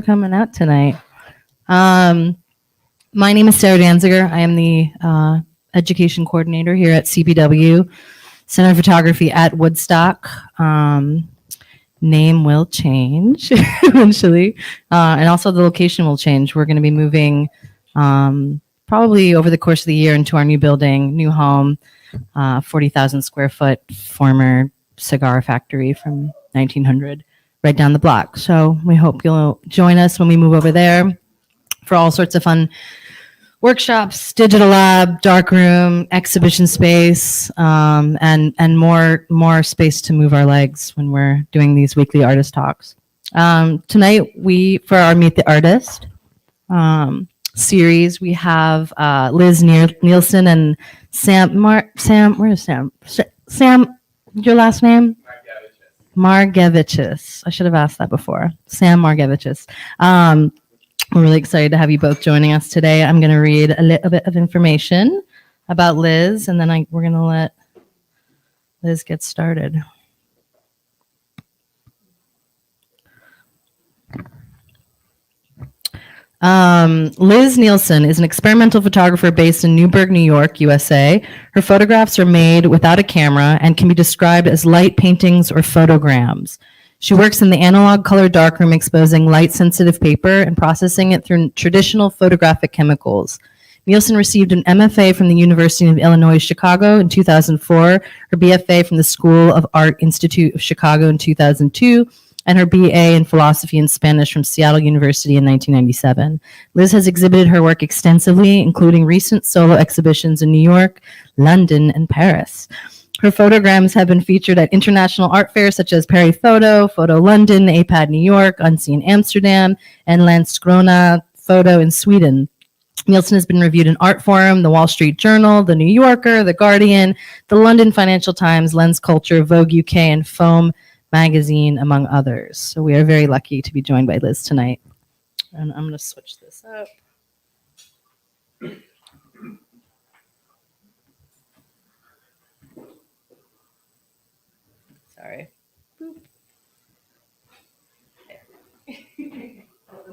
coming out tonight. My name is Sarah Danziger. I am the education coordinator here at CPW, Center of Photography at Woodstock. Name will change eventually, and also the location will change. We're going to be moving probably over the course of the year into our new building, new home, 40,000 square foot former cigar factory from 1900 right down the block. So we hope you'll join us when we move over there for all sorts of fun workshops, digital lab, dark room, exhibition space, and more space to move our legs when we're doing these weekly artist talks. Tonight, for our Meet the Artist series, we have Liz Nielsen and Sam. Where is Sam? Sam, your last name? Margevicius. I should have asked that before. Sam Margevicius. We're really excited to have you both joining us today. I'm going to read a little bit of information about Liz, and then we're going to let Liz get started. Liz Nielsen is an experimental photographer based in Newburgh, New York, USA. Her photographs are made without a camera and can be described as light paintings or photograms. She works in the analog color darkroom, exposing light-sensitive paper and processing it through traditional photographic chemicals. Nielsen received an MFA from the University of Illinois Chicago in 2004, her BFA from the School of Art Institute of Chicago in 2002, and her BA in Philosophy and Spanish from Seattle University in 1997. Liz has exhibited her work extensively, including recent solo exhibitions in New York, London, and Paris. Her photograms have been featured at international art fairs such as Paris Photo, Photo London, APAD New York, Unseen Amsterdam, and Landskrona Photo in Sweden. Nielsen has been reviewed in Art Forum, The Wall Street Journal, The New Yorker, The Guardian, The London Financial Times, Lens Culture, Vogue UK, and Foam Magazine, among others. So we are very lucky to be joined by Liz tonight. And I'm going to switch this up. Sorry. Boop.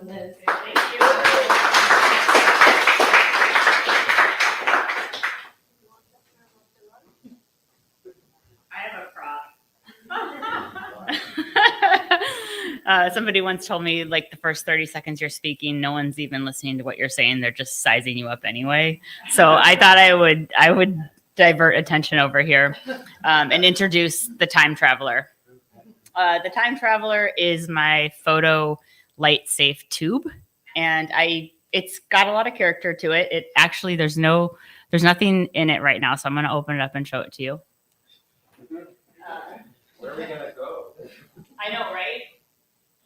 Liz, thank you. I have a prop. Somebody once told me, like, the first 30 seconds you're speaking, no one's even listening to what you're saying. They're just sizing you up anyway. So I thought I would divert attention over here and introduce the Time Traveler. The Time Traveler is my photo light safe tube, and it's got a lot of character to it. It actually, there's nothing in it right now, so I'm going to open it up and show it to you. Where are we going to go? I know, right?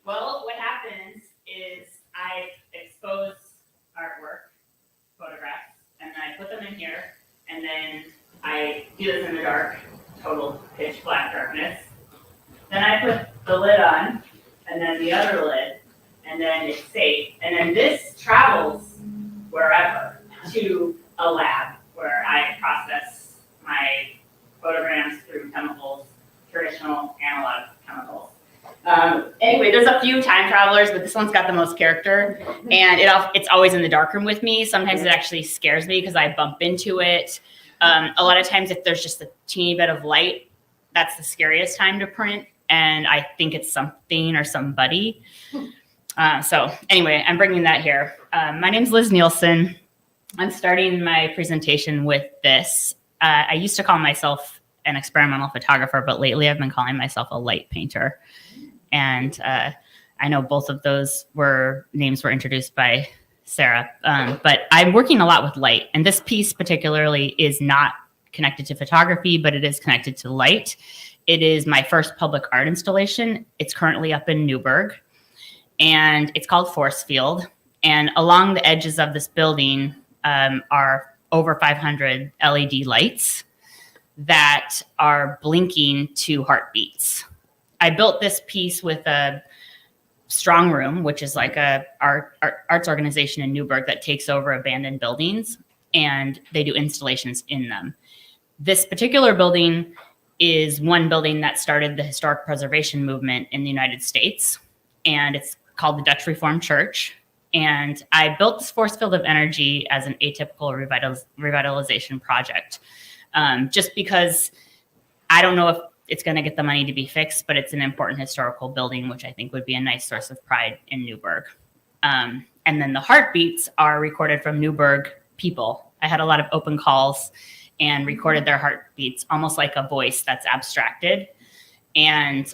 Well, what happens is I expose artwork, photographs, and then I put them in here, and then I do this in the dark, total pitch black darkness. Then I put the lid on, and then the other lid, and then it's safe. And then this travels wherever to a lab where I process my photograms through chemicals, traditional analog chemicals. Anyway, there's a few time travelers, but this one's got the most character, and it's always in the darkroom with me. Sometimes it actually scares me because I bump into it. A lot of times if there's just a teeny bit of light, that's the scariest time to print, and I think it's something or somebody. So anyway, I'm bringing that here. My name's Liz Nielsen. I'm starting my presentation with this. I used to call myself an experimental photographer, but lately I've been calling myself a light painter. And I know both of those names were introduced by Sarah, but I'm working a lot with light. And this piece particularly is not connected to photography, but it is connected to light. It is my first public art installation. It's currently up in Newburgh, and it's called Force Field. And along the edges of this building are over 500 LED lights that are blinking to heartbeats. I built this piece with a strong room, which is like a arts organization in Newburgh that takes over abandoned buildings, and they do installations in them. This particular building is one building that started the historic preservation movement in the United States, and it's called the Dutch Reformed Church. And I built this force field of energy as an atypical revitalization project, just because I don't know if it's going to get the money to be fixed, but it's an important historical building, which I think would be a nice source of pride in Newburgh. And then the heartbeats are recorded from Newburgh people. I had a lot of open calls and recorded their heartbeats, almost like a voice that's abstracted. And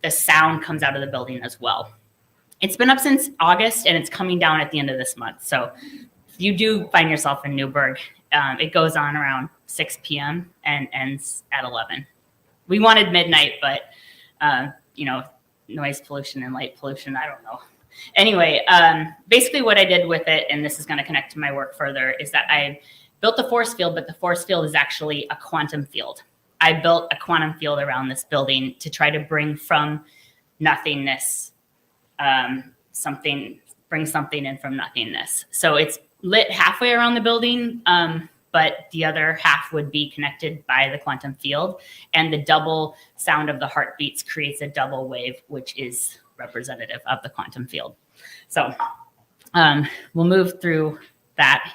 the sound comes out of the building as well. It's been up since August, and it's coming down at the end of this month. So if you do find yourself in Newburgh, it goes on around 6 p.m. and ends at 11. We wanted midnight, but, noise pollution and light pollution, I don't know. Anyway, basically what I did with it, and this is going to connect to my work further, is that I built the force field, but the force field is actually a quantum field. I built a quantum field around this building to try to bring from nothingness bring something in from nothingness. So it's lit halfway around the building, but the other half would be connected by the quantum field. And the double sound of the heartbeats creates a double wave, which is representative of the quantum field. So we'll move through that.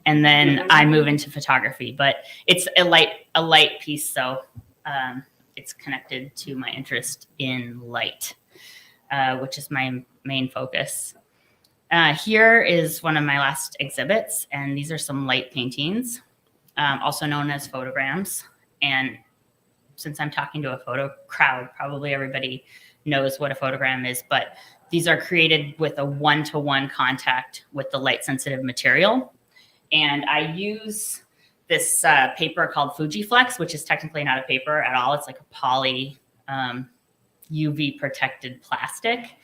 And then I move into photography, but it's a light piece. So it's connected to my interest in light, which is my main focus. Here is one of my last exhibits, and these are some light paintings, also known as photograms. And since I'm talking to a photo crowd, probably everybody knows what a photogram is, but these are created with a one-to-one contact with the light-sensitive material. And I use this paper called Fujiflex, which is technically not a paper at all. It's like a poly UV protected plastic,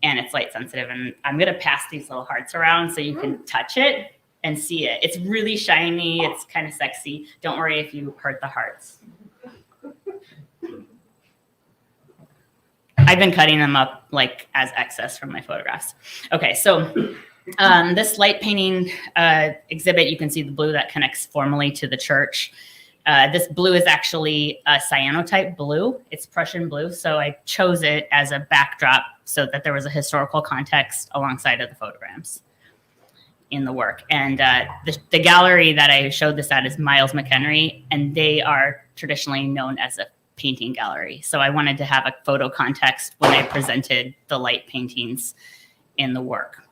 and it's light sensitive. And I'm going to pass these little hearts around so you can touch it and see it. It's really shiny. It's kind of sexy. Don't worry if you hurt the hearts. I've been cutting them up like as excess from my photographs. Okay, so this light painting exhibit, you can see the blue that connects formally to the church. This blue is actually a cyanotype blue. It's Prussian blue. So I chose it as a backdrop so that there was a historical context alongside of the photograms in the work. And the gallery that I showed this at is Miles McHenry, and they are traditionally known as a painting gallery. So I wanted to have a photo context when I presented the light paintings in the work.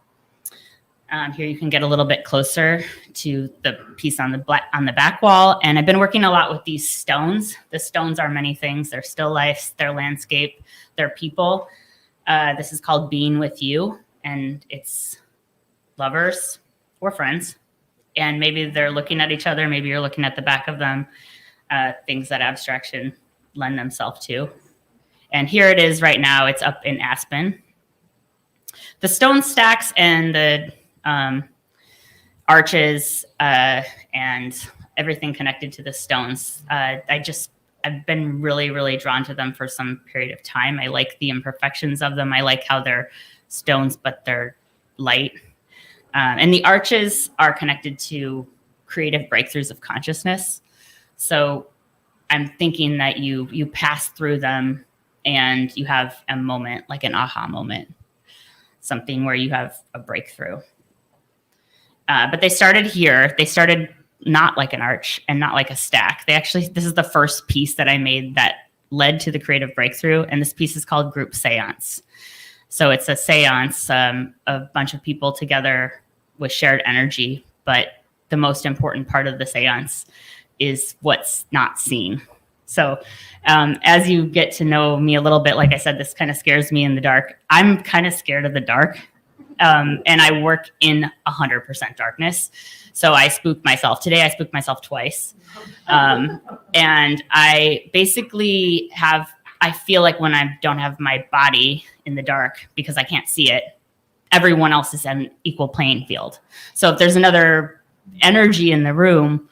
Here you can get a little bit closer to the piece on the back wall. And I've been working a lot with these stones. The stones are many things. They're still lifes, they're landscape, they're people. This is called Being With You, and it's lovers or friends. And maybe they're looking at each other. Maybe you're looking at the back of them, things that abstraction lend themselves to. And here it is right now. It's up in Aspen. The stone stacks and the arches and everything connected to the stones. I've been really, really drawn to them for some period of time. I like the imperfections of them. I like how they're stones, but they're light. And the arches are connected to creative breakthroughs of consciousness. So I'm thinking that you pass through them and you have a moment, like an aha moment, something where you have a breakthrough. But they started here. They started not like an arch and not like a stack. This is the first piece that I made that led to the creative breakthrough. And this piece is called Group Seance. So it's a seance, a bunch of people together with shared energy. But the most important part of the seance is what's not seen. So as you get to know me a little bit, like I said, this kind of scares me in the dark. I'm kind of scared of the dark. And I work in 100% darkness. So I spooked myself. Today I spooked myself twice. And I basically I feel like when I don't have my body in the dark because I can't see it, everyone else is at an equal playing field. So if there's another energy in the room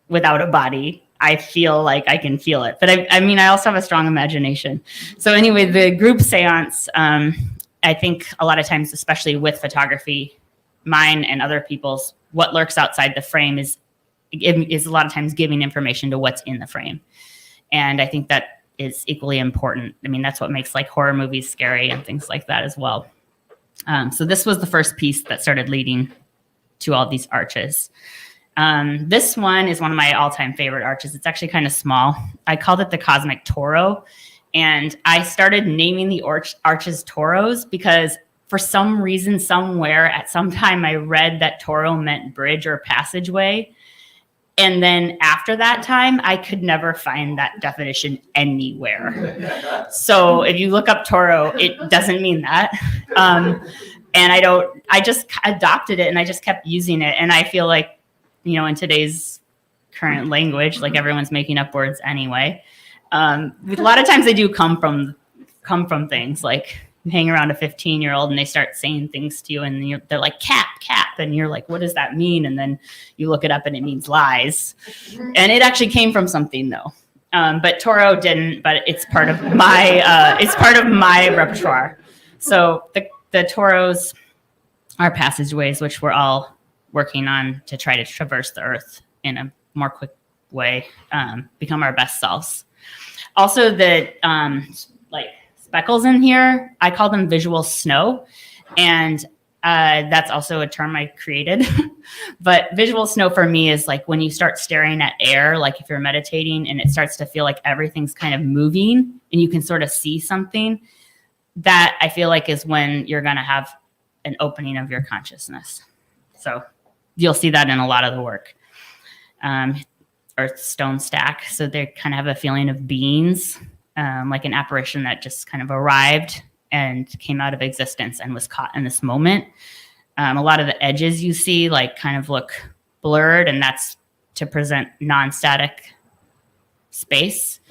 without a body, I feel like I can feel it. But I also have a strong imagination. So anyway, the group seance, I think a lot of times, especially with photography, mine and other people's, what lurks outside the frame is a lot of times giving information to what's in the frame. And I think that is equally important. I mean, that's what makes like horror movies scary and things like that as well. So this was the first piece that started leading to all these arches. This one is one of my all-time favorite arches. It's actually kind of small. I called it the Cosmic Toro. And I started naming the arches toros because for some reason, somewhere at some time, I read that toro meant bridge or passageway. And then after that time, I could never find that definition anywhere. So if you look up toro, it doesn't mean that. And I just adopted it and I just kept using it. And I feel like, you know, in today's current language, like everyone's making up words anyway. A lot of times they do come from things like you hang around a 15-year-old and they start saying things to you and they're like cap, and you're like, what does that mean? And then you look it up and it means lies. And it actually came from something though. But Toro didn't, but it's part of my repertoire. So the Toros are passageways, which we're all working on to try to traverse the earth in a more quick way, become our best selves. Also the like speckles in here, I call them visual snow. And that's also a term I created. But visual snow for me is like when you start staring at air, like if you're meditating and it starts to feel like everything's kind of moving and you can sort of see something, that I feel like is when you're going to have an opening of your consciousness. So you'll see that in a lot of the work. Earth stone stack. So they kind of have a feeling of beings, like an apparition that just kind of arrived and came out of existence and was caught in this moment. A lot of the edges you see like kind of look blurred, and that's to present non-static space.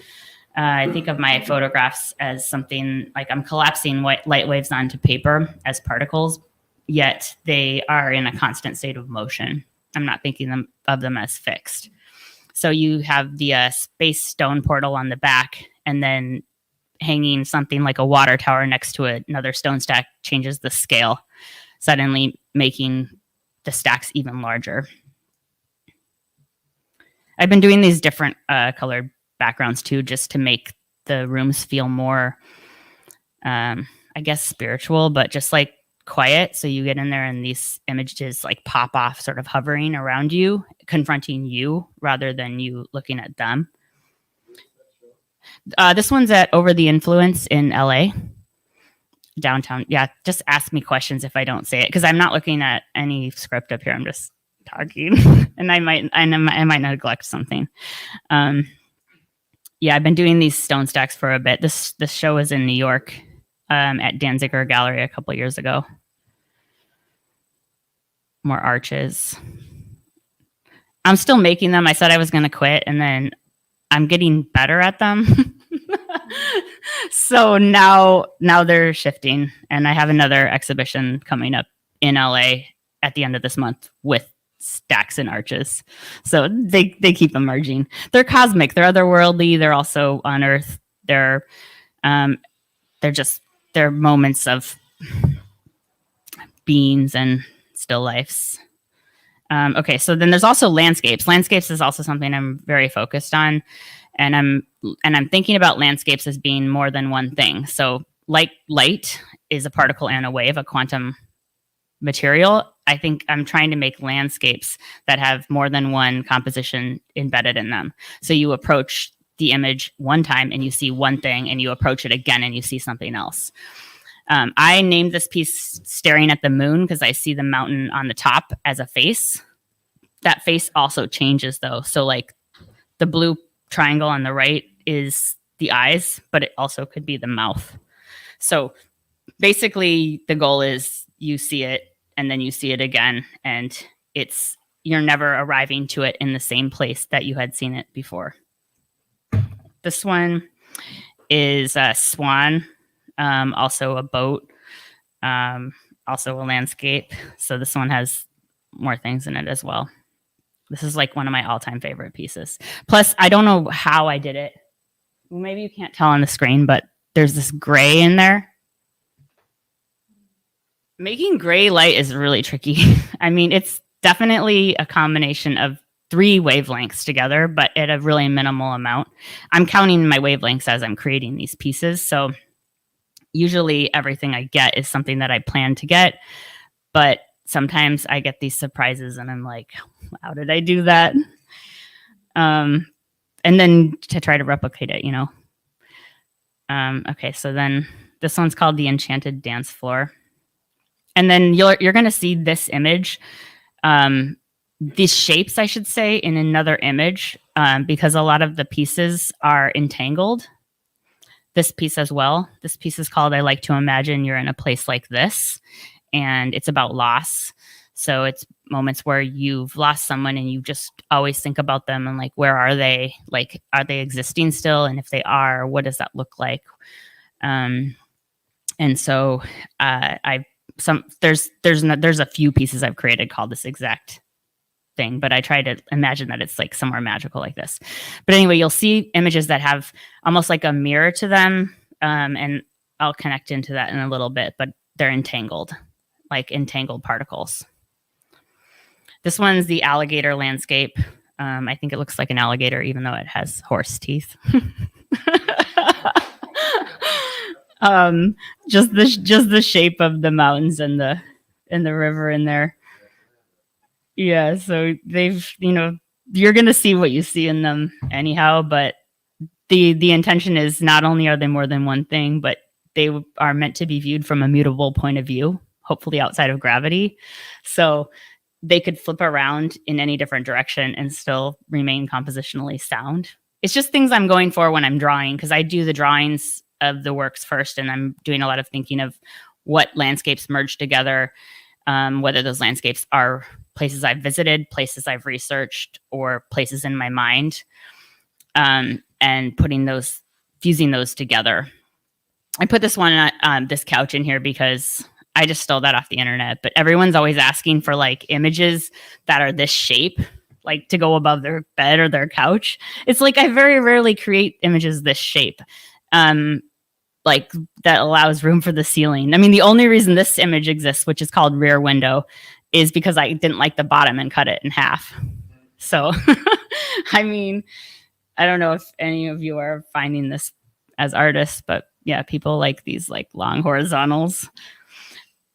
I think of my photographs as something like I'm collapsing light waves onto paper as particles, yet they are in a constant state of motion. I'm not thinking of them as fixed. So you have the space stone portal on the back, and then hanging something like a water tower next to another stone stack changes the scale, suddenly making the stacks even larger. I've been doing these different colored backgrounds too, just to make the rooms feel more, I guess, spiritual, but just like quiet. So you get in there and these images like pop off, sort of hovering around you, confronting you rather than you looking at them. This one's at Over the Influence in LA, downtown. Yeah, just ask me questions if I don't say it, because I'm not looking at any script up here. I'm just talking, and I might neglect something. Yeah, I've been doing these stone stacks for a bit. This show was in New York at Danziger Gallery a couple years ago. More arches. I'm still making them. I said I was going to quit, and then I'm getting better at them. So now they're shifting, and I have another exhibition coming up in LA at the end of this month with stacks and arches. So they keep emerging. They're cosmic, they're otherworldly, they're also on Earth. They're moments of beings and still lifes. Okay, so then there's also landscapes. Landscapes is also something I'm very focused on, and I'm thinking about landscapes as being more than one thing. So like light is a particle and a wave, a quantum material. I think I'm trying to make landscapes that have more than one composition embedded in them. So you approach the image one time and you see one thing, and you approach it again and you see something else. I named this piece Staring at the Moon because I see the mountain on the top as a face. That face also changes though. So like the blue triangle on the right is the eyes, but it also could be the mouth. So basically the goal is you see it and then you see it again, and you're never arriving to it in the same place that you had seen it before. This one is a swan, also a boat, also a landscape. So this one has more things in it as well. This is like one of my all-time favorite pieces. Plus, I don't know how I did it. Maybe you can't tell on the screen, but there's this gray in there. Making gray light is really tricky. I mean, it's definitely a combination of 3 wavelengths together, but at a really minimal amount. I'm counting my wavelengths as I'm creating these pieces. So usually everything I get is something that I plan to get, but sometimes I get these surprises and I'm like, how did I do that? And then to try to replicate it, Okay, so then this one's called The Enchanted Dance Floor. And then you're going to see this image, these shapes, I should say, in another image, because a lot of the pieces are entangled. This piece as well. This piece is called I Like to Imagine You're in a Place Like This. And it's about loss. So it's moments where you've lost someone and you just always think about them and like, where are they? Like, are they existing still? And if they are, what does that look like? And so there's a few pieces I've created called this exact thing, but I try to imagine that it's like somewhere magical like this. But anyway, you'll see images that have almost like a mirror to them. And I'll connect into that in a little bit, but they're entangled, like entangled particles. This one's the alligator landscape. I think it looks like an alligator, even though it has horse teeth. Just the shape of the mountains and the river in there. Yeah, so they've, you're going to see what you see in them anyhow, but the intention is not only are they more than one thing, but they are meant to be viewed from a mutable point of view, hopefully outside of gravity. So they could flip around in any different direction and still remain compositionally sound. It's just things I'm going for when I'm drawing, because I do the drawings of the works first, and I'm doing a lot of thinking of what landscapes merge together, whether those landscapes are places I've visited, places I've researched, or places in my mind, and fusing those together. I put this one on this couch in here because I just stole that off the internet, but everyone's always asking for like images that are this shape, like to go above their bed or their couch. It's like I very rarely create images this shape, like that allows room for the ceiling. I mean, the only reason this image exists, which is called Rear Window, is because I didn't like the bottom and cut it in half. So, I mean, I don't know if any of you are finding this as artists, but yeah, people like these like long horizontals.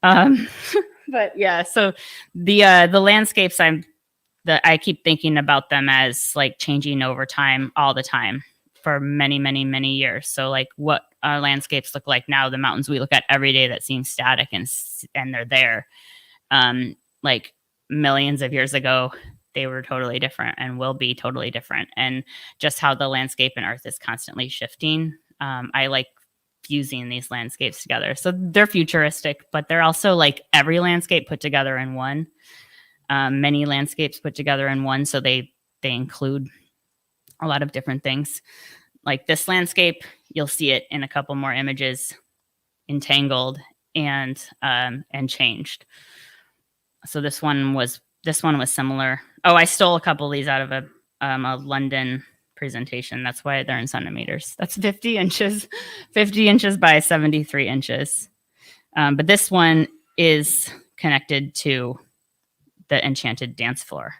But yeah, so the landscapes I keep thinking about them as like changing over time, all the time, for many, many, many years. So like what our landscapes look like now, the mountains we look at every day that seem static and they're there. Like millions of years ago, they were totally different and will be totally different. And just how the landscape and Earth is constantly shifting. I like fusing these landscapes together. So they're futuristic, but they're also like every landscape put together in one, many landscapes put together in one. So they include a lot of different things. Like this landscape, you'll see it in a couple more images, entangled and changed. So this one was similar. Oh, I stole a couple of these out of a London presentation. That's why they're in centimeters. That's 50 inches by 73 inches. But this one is connected to the Enchanted Dance Floor.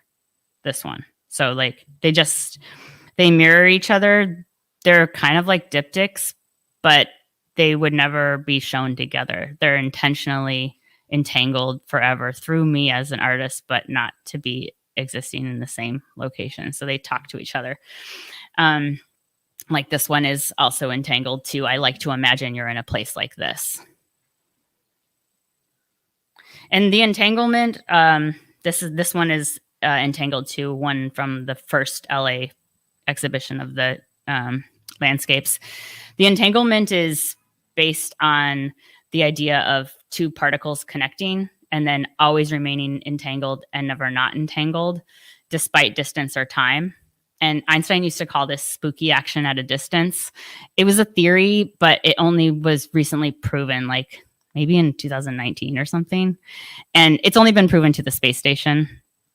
This one. So like they mirror each other. They're kind of like diptychs, but they would never be shown together. They're intentionally entangled forever through me as an artist, but not to be existing in the same location. So they talk to each other. Like this one is also entangled too. I like to imagine you're in a place like this. And the entanglement, this one is entangled too, one from the first LA exhibition of the landscapes. The entanglement is based on the idea of two particles connecting and then always remaining entangled and never not entangled, despite distance or time. And Einstein used to call this spooky action at a distance. It was a theory, but it only was recently proven, like maybe in 2019 or something. And it's only been proven to the space station,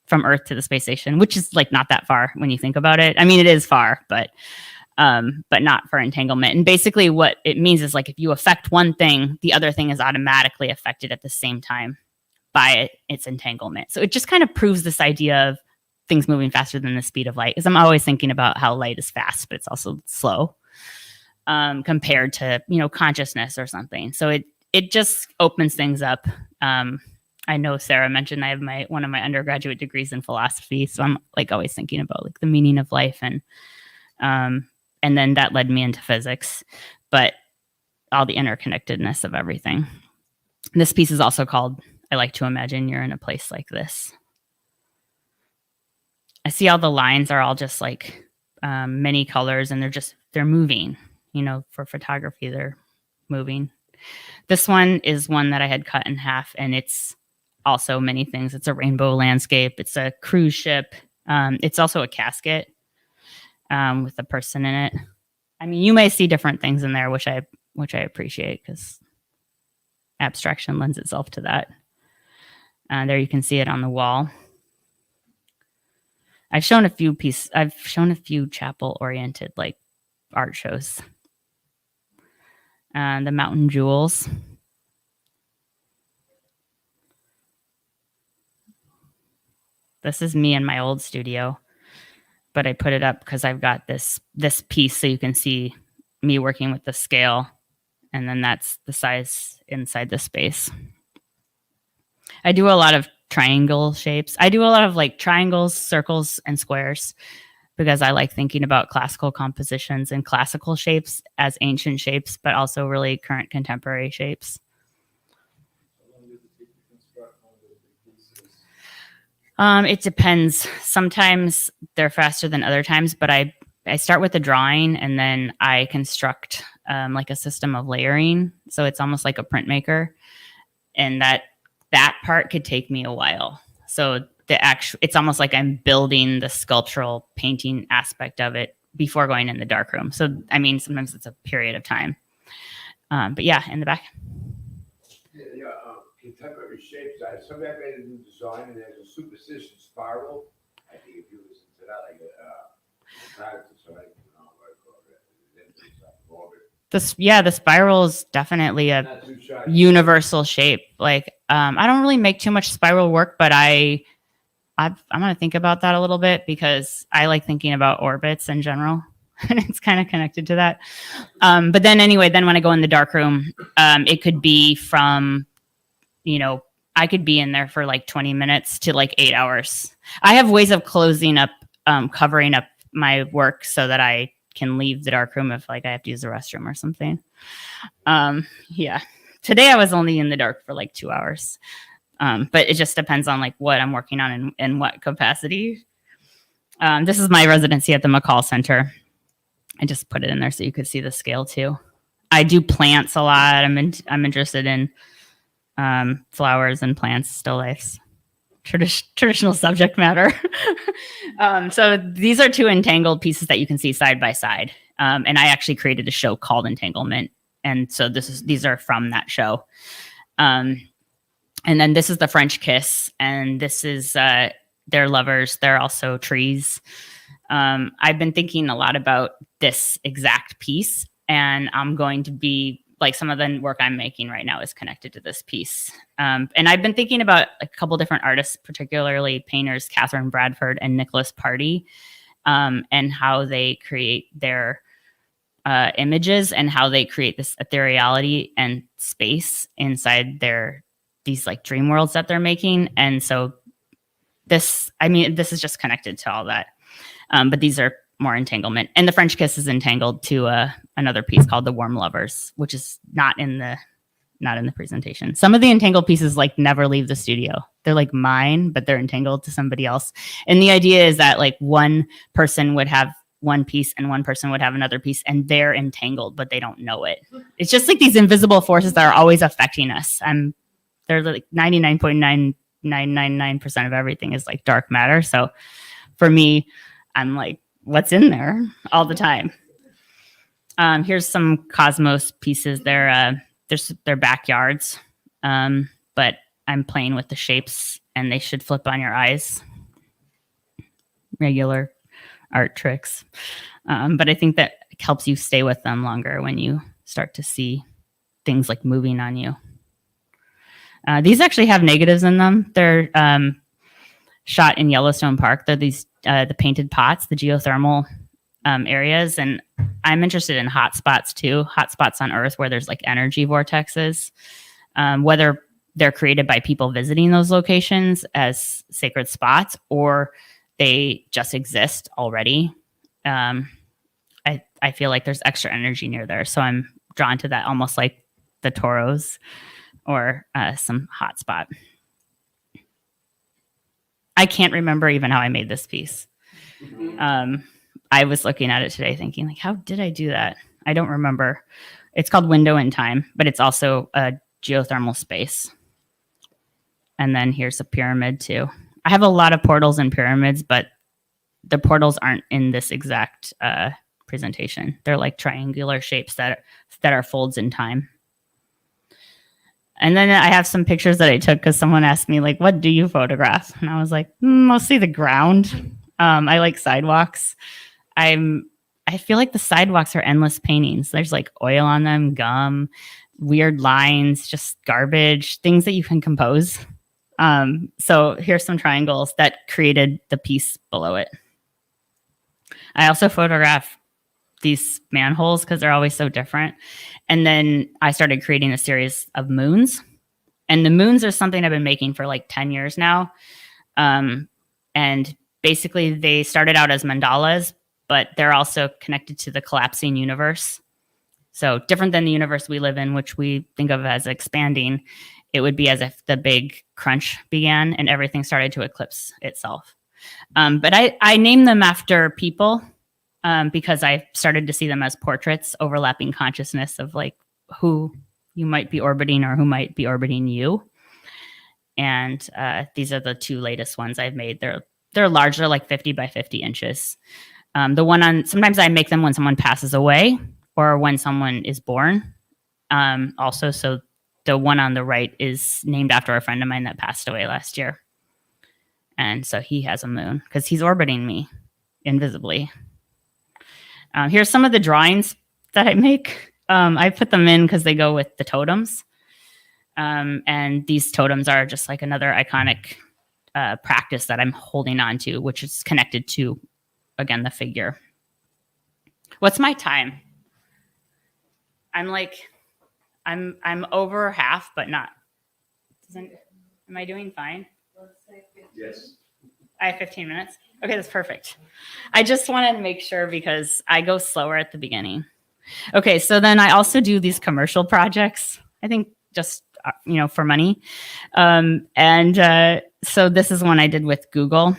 from Earth to the space station, which is like not that far when you think about it. I mean, it is far, but not for entanglement. And basically what it means is like if you affect one thing, the other thing is automatically affected at the same time by its entanglement. So it just kind of proves this idea of things moving faster than the speed of light, because I'm always thinking about how light is fast, but it's also slow compared to, consciousness or something. So it just opens things up. I know Sarah mentioned I have one of my undergraduate degrees in philosophy, so I'm like always thinking about like the meaning of life, and then that led me into physics, but all the interconnectedness of everything. This piece is also called "I Like to Imagine You're in a Place Like This." I see all the lines are all just like many colors, and they're moving. For photography, they're moving. This one is one that I had cut in half, and it's also many things. It's a rainbow landscape. It's a cruise ship. It's also a casket with a person in it. I mean, you may see different things in there, which I appreciate, because abstraction lends itself to that. There you can see it on the wall. I've shown a few chapel-oriented like art shows. The mountain jewels. This is me in my old studio, but I put it up because I've got this piece so you can see me working with the scale, and then that's the size inside the space. I do a lot of triangle shapes. I do a lot of like triangles, circles, and squares, because I like thinking about classical compositions and classical shapes as ancient shapes, but also really current contemporary shapes. It depends. Sometimes they're faster than other times, but I start with the drawing, and then I construct like a system of layering. So it's almost like a printmaker, and that part could take me a while. So it's almost like I'm building the sculptural painting aspect of it before going in the darkroom. So, I mean, sometimes it's a period of time. But yeah, in the back. Yeah, contemporary shapes. Somebody made a new design, and there's a superstition spiral. I think if you listen to that, like the spiral is definitely a universal shape. Like, I don't really make too much spiral work, but I'm going to think about that a little bit, because I like thinking about orbits in general, and it's kind of connected to that. But then when I go in the darkroom, it could be from, I could be in there for like 20 minutes to like 8 hours. I have ways of closing up, covering up my work so that I can leave the darkroom if like I have to use the restroom or something. Yeah. Today I was only in the dark for like 2 hours. But it just depends on like what I'm working on and what capacity. This is my residency at the McCall Center. I just put it in there so you could see the scale too. I do plants a lot. I'm interested in flowers and plants, still lifes, traditional subject matter. So these are two entangled pieces that you can see side by side. And I actually created a show called Entanglement. And so these are from that show. And then this is the French Kiss, and this is they're lovers. They're also trees. I've been thinking a lot about this exact piece, and I'm going to be like, some of the work I'm making right now is connected to this piece. And I've been thinking about a couple different artists, particularly painters Catherine Bradford and Nicholas Party, and how they create their images, and how they create this ethereality and space inside these like dream worlds that they're making. And so this is just connected to all that. But these are more entanglement. And the French Kiss is entangled to another piece called The Warm Lovers, which is not in the presentation. Some of the entangled pieces like never leave the studio. They're like mine, but they're entangled to somebody else. And the idea is that like one person would have one piece and one person would have another piece, and they're entangled, but they don't know it. It's just like these invisible forces that are always affecting us. They're like 99.9999% of everything is like dark matter. So for me, I'm like, what's in there all the time? Here's some Cosmos pieces. They're backyards, but I'm playing with the shapes, and they should flip on your eyes. Regular art tricks. But I think that helps you stay with them longer when you start to see things like moving on you. These actually have negatives in them. shot in Yellowstone Park. They're these the painted pots, the geothermal areas, and I'm interested in hot spots too, hot spots on Earth where there's like energy vortexes, whether they're created by people visiting those locations as sacred spots or they just exist already. I feel like there's extra energy near there, so I'm drawn to that, almost like the Toros or some hot spot. I can't remember even how I made this piece. I was looking at it today thinking, like, how did I do that? I don't remember. It's called Window in Time, but it's also a geothermal space. And then here's a pyramid too. I have a lot of portals and pyramids, but the portals aren't in this exact presentation. They're like triangular shapes that are folds in time. And then I have some pictures that I took because someone asked me, like, what do you photograph? And I was like, mostly the ground. I like sidewalks. I feel like the sidewalks are endless paintings. There's like oil on them, gum, weird lines, just garbage, things that you can compose. So here's some triangles that created the piece below it. I also photograph these manholes because they're always so different. And then I started creating a series of moons. And the moons are something I've been making for like 10 years now. And basically they started out as mandalas, but they're also connected to the collapsing universe. So different than the universe we live in, which we think of as expanding, it would be as if the big crunch began and everything started to eclipse itself. But I named them after people because I started to see them as portraits, overlapping consciousness of like who you might be orbiting or who might be orbiting you. And these are the two latest ones I've made. They're large, they're like 50 by 50 inches. The one on, sometimes I make them when someone passes away or when someone is born. Also, so the one on the right is named after a friend of mine that passed away last year. And so he has a moon because he's orbiting me invisibly. Here's some of the drawings that I make. I put them in because they go with the totems. And these totems are just like another iconic practice that I'm holding on to, which is connected to, again, the figure. What's my time? I'm over half, but not. Am I doing fine? Yes. I have 15 minutes. Okay, that's perfect. I just wanted to make sure because I go slower at the beginning. Okay, so then I also do these commercial projects. I think just for money. So this is one I did with Google,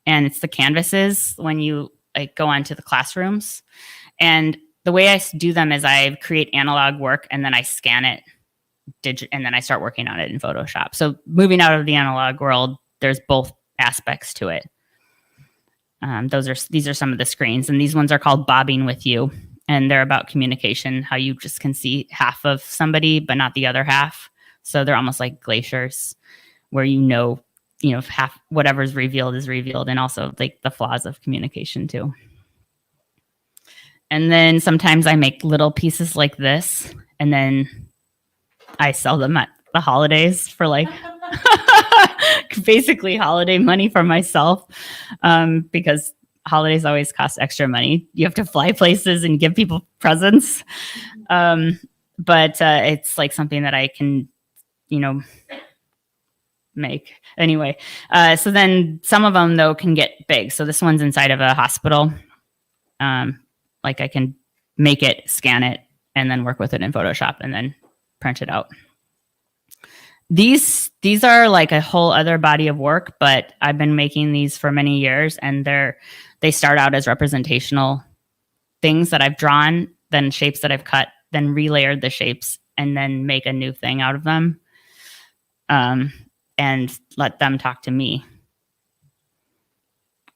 and it's the canvases when you like go onto the classrooms. And the way I do them is I create analog work and then I scan it, and then I start working on it in Photoshop. So moving out of the analog world, there's both aspects to it. These are some of the screens, and these ones are called Bobbing with You, and they're about communication, how you just can see half of somebody but not the other half. So they're almost like glaciers where half whatever's revealed is revealed, and also like the flaws of communication too. And then sometimes I make little pieces like this, and then I sell them at the holidays for like basically holiday money for myself, because holidays always cost extra money. You have to fly places and give people presents. But it's like something that I can, make. Anyway, so then some of them, though, can get big. So this one's inside of a hospital. Like I can make it, scan it, and then work with it in Photoshop and then print it out. These are like a whole other body of work, but I've been making these for many years, and they start out as representational things that I've drawn, then shapes that I've cut, then relayered the shapes, and then make a new thing out of them, and let them talk to me.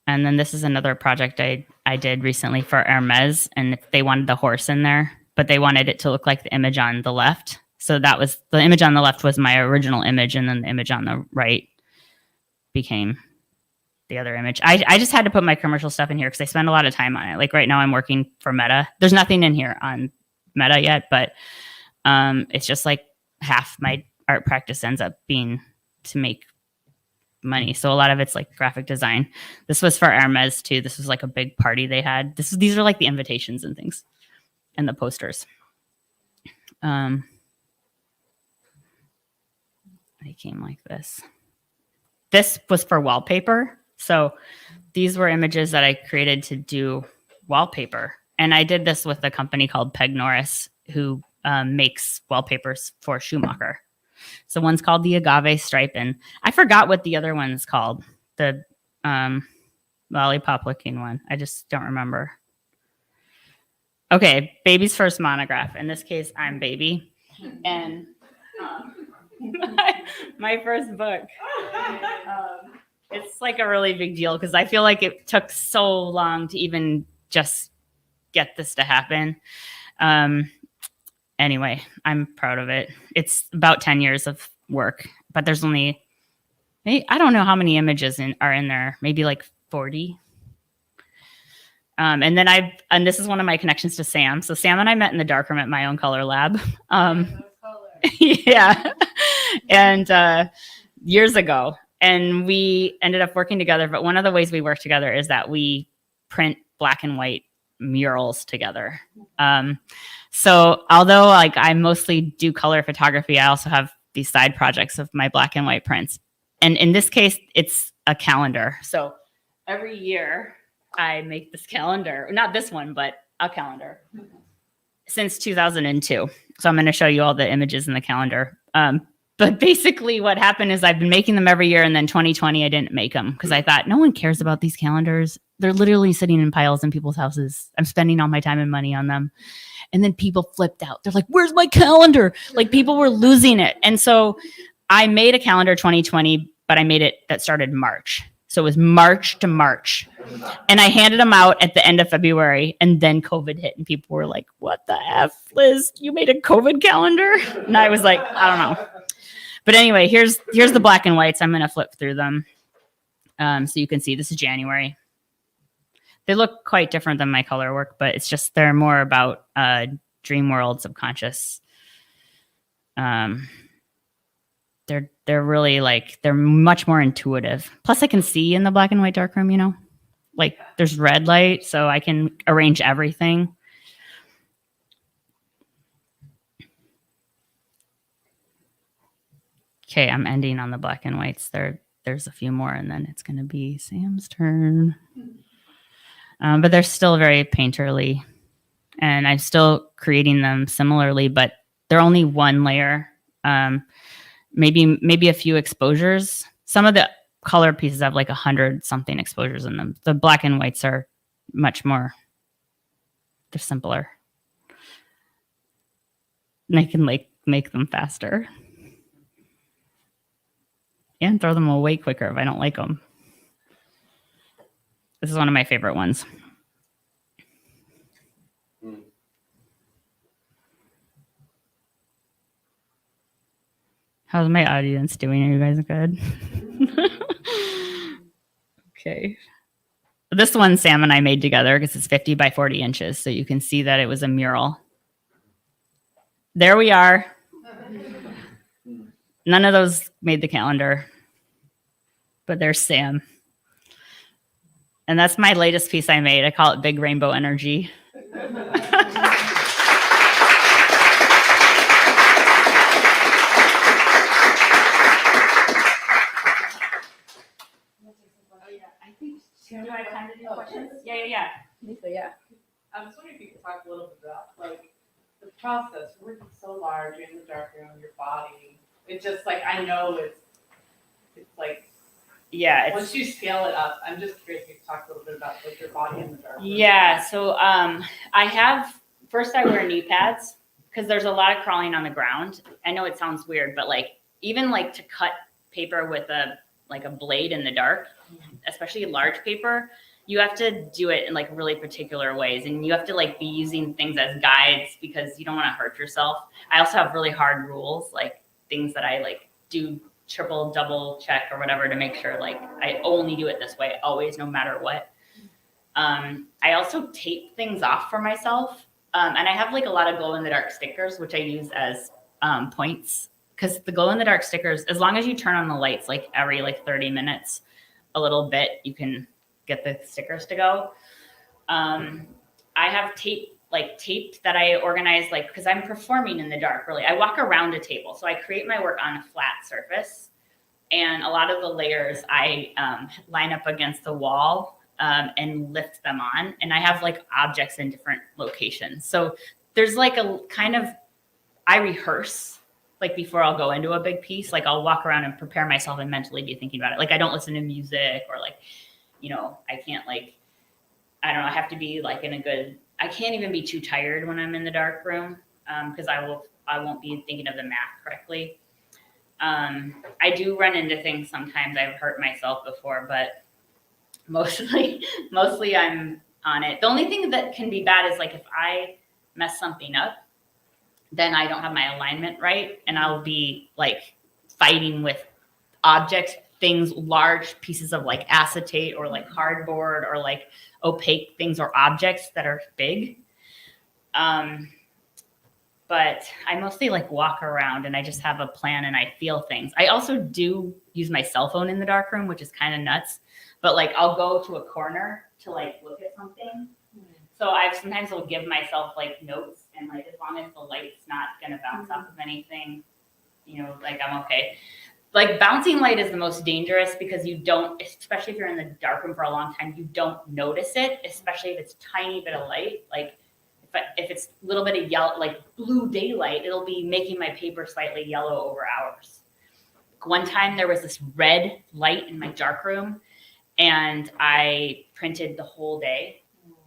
And then this is another project I did recently for Hermes, and they wanted the horse in there, but they wanted it to look like the image on the left. So that was the image on the left was my original image, and then the image on the right became the other image. I just had to put my commercial stuff in here because I spend a lot of time on it. Like right now I'm working for Meta. There's nothing in here on Meta yet, but it's just like half my art practice ends up being to make money. So a lot of it's like graphic design. This was for Hermes too. This was like a big party they had. These are like the invitations and things and the posters. They came like this. This was for wallpaper. So these were images that I created to do wallpaper. And I did this with a company called Peg Norris, who makes wallpapers for Schumacher. So one's called the agave stripe, and I forgot what the other one's called. The lollipop looking one. I just don't remember. Okay, baby's first monograph. In this case, I'm baby. And my first book. It's like a really big deal because I feel like it took so long to even just get this to happen. Anyway, I'm proud of it. It's about 10 years of work, but there's only, I don't know how many images are in there, maybe like 40. And this is one of my connections to Sam. So Sam and I met in the darkroom at my own color lab. Yeah. And years ago. And we ended up working together. But one of the ways we work together is that we print black and white murals together. So although like I mostly do color photography, I also have these side projects of my black and white prints. And in this case, it's a calendar. So every year I make this calendar, not this one, but a calendar since 2002. So I'm going to show you all the images in the calendar. But basically what happened is I've been making them every year. And then 2020, I didn't make them because I thought no one cares about these calendars. They're literally sitting in piles in people's houses. I'm spending all my time and money on them. And then people flipped out. They're like, where's my calendar? Like people were losing it. And so I made a calendar 2020, but I made it that started March. So it was March to March. And I handed them out at the end of February. And then COVID hit and people were like, what the F, Liz? You made a COVID calendar? And I was like, I don't know. But anyway, here's the black and whites. I'm going to flip through them. So you can see this is January. They look quite different than my color work, but it's just they're more about dream world, subconscious. They're really like they're much more intuitive. Plus, I can see in the black and white darkroom. You know, like there's red light, so I can arrange everything. Okay, I'm ending on the black and whites. There's a few more, and then it's going to be Sam's turn. But they're still very painterly, and I'm still creating them similarly, but they're only one layer. Maybe a few exposures. Some of the color pieces have like 100 something exposures in them. The black and whites are much more. They're simpler. And I can like make them faster. And throw them away quicker if I don't like them. This is one of my favorite ones. How's my audience doing? Are you guys good? Okay. This one Sam and I made together because it's 50 by 40 inches. So you can see that it was a mural. There we are. None of those made the calendar. But there's Sam. And that's my latest piece I made. I call it Big Rainbow Energy. Do I have time to do questions? Yeah. Yeah. I was wondering if you could talk a little bit about like the process working so large in the darkroom, your body. It's just like I know it's like once you scale it up, I'm just curious if you could talk a little bit about like your body in the darkroom. Yeah. So I wear knee pads because there's a lot of crawling on the ground. I know it sounds weird, but like even like to cut paper with a blade in the dark, especially large paper, you have to do it in like really particular ways. And you have to like be using things as guides because you don't want to hurt yourself. I also have really hard rules, like things that I like do triple, double check or whatever to make sure like I only do it this way, always, no matter what. I also tape things off for myself. And I have like a lot of glow in the dark stickers, which I use as points because the glow in the dark stickers, as long as you turn on the lights like every like 30 minutes, a little bit, you can get the stickers to go. I have tape that I organize, like, because I'm performing in the dark, really. I walk around a table. So I create my work on a flat surface. And a lot of the layers I line up against the wall and lift them on. And I have like objects in different locations. So there's like a kind of, I rehearse like before I'll go into a big piece. Like I'll walk around and prepare myself and mentally be thinking about it. Like I don't listen to music or like, you know, I can't like, I don't know, I have to be like in a good, I can't even be too tired when I'm in the dark room because I won't be thinking of the math correctly. I do run into things sometimes. I've hurt myself before, but mostly I'm on it. The only thing that can be bad is like if I mess something up, then I don't have my alignment right, and I'll be like fighting with objects, things, large pieces of like acetate or like cardboard or like opaque things or objects that are big. But I mostly like walk around and I just have a plan and I feel things. I also do use my cell phone in the dark room, which is kind of nuts. But like I'll go to a corner to like look at something. So I sometimes will give myself like notes and like as long as the light's not gonna bounce off of anything, you know, like I'm okay. Like bouncing light is the most dangerous because you don't, especially if you're in the dark room for a long time, you don't notice it, especially if it's tiny bit of light. Like if it's a little bit of yellow, like blue daylight, it'll be making my paper slightly yellow over hours. One time there was this red light in my dark room and I printed the whole day.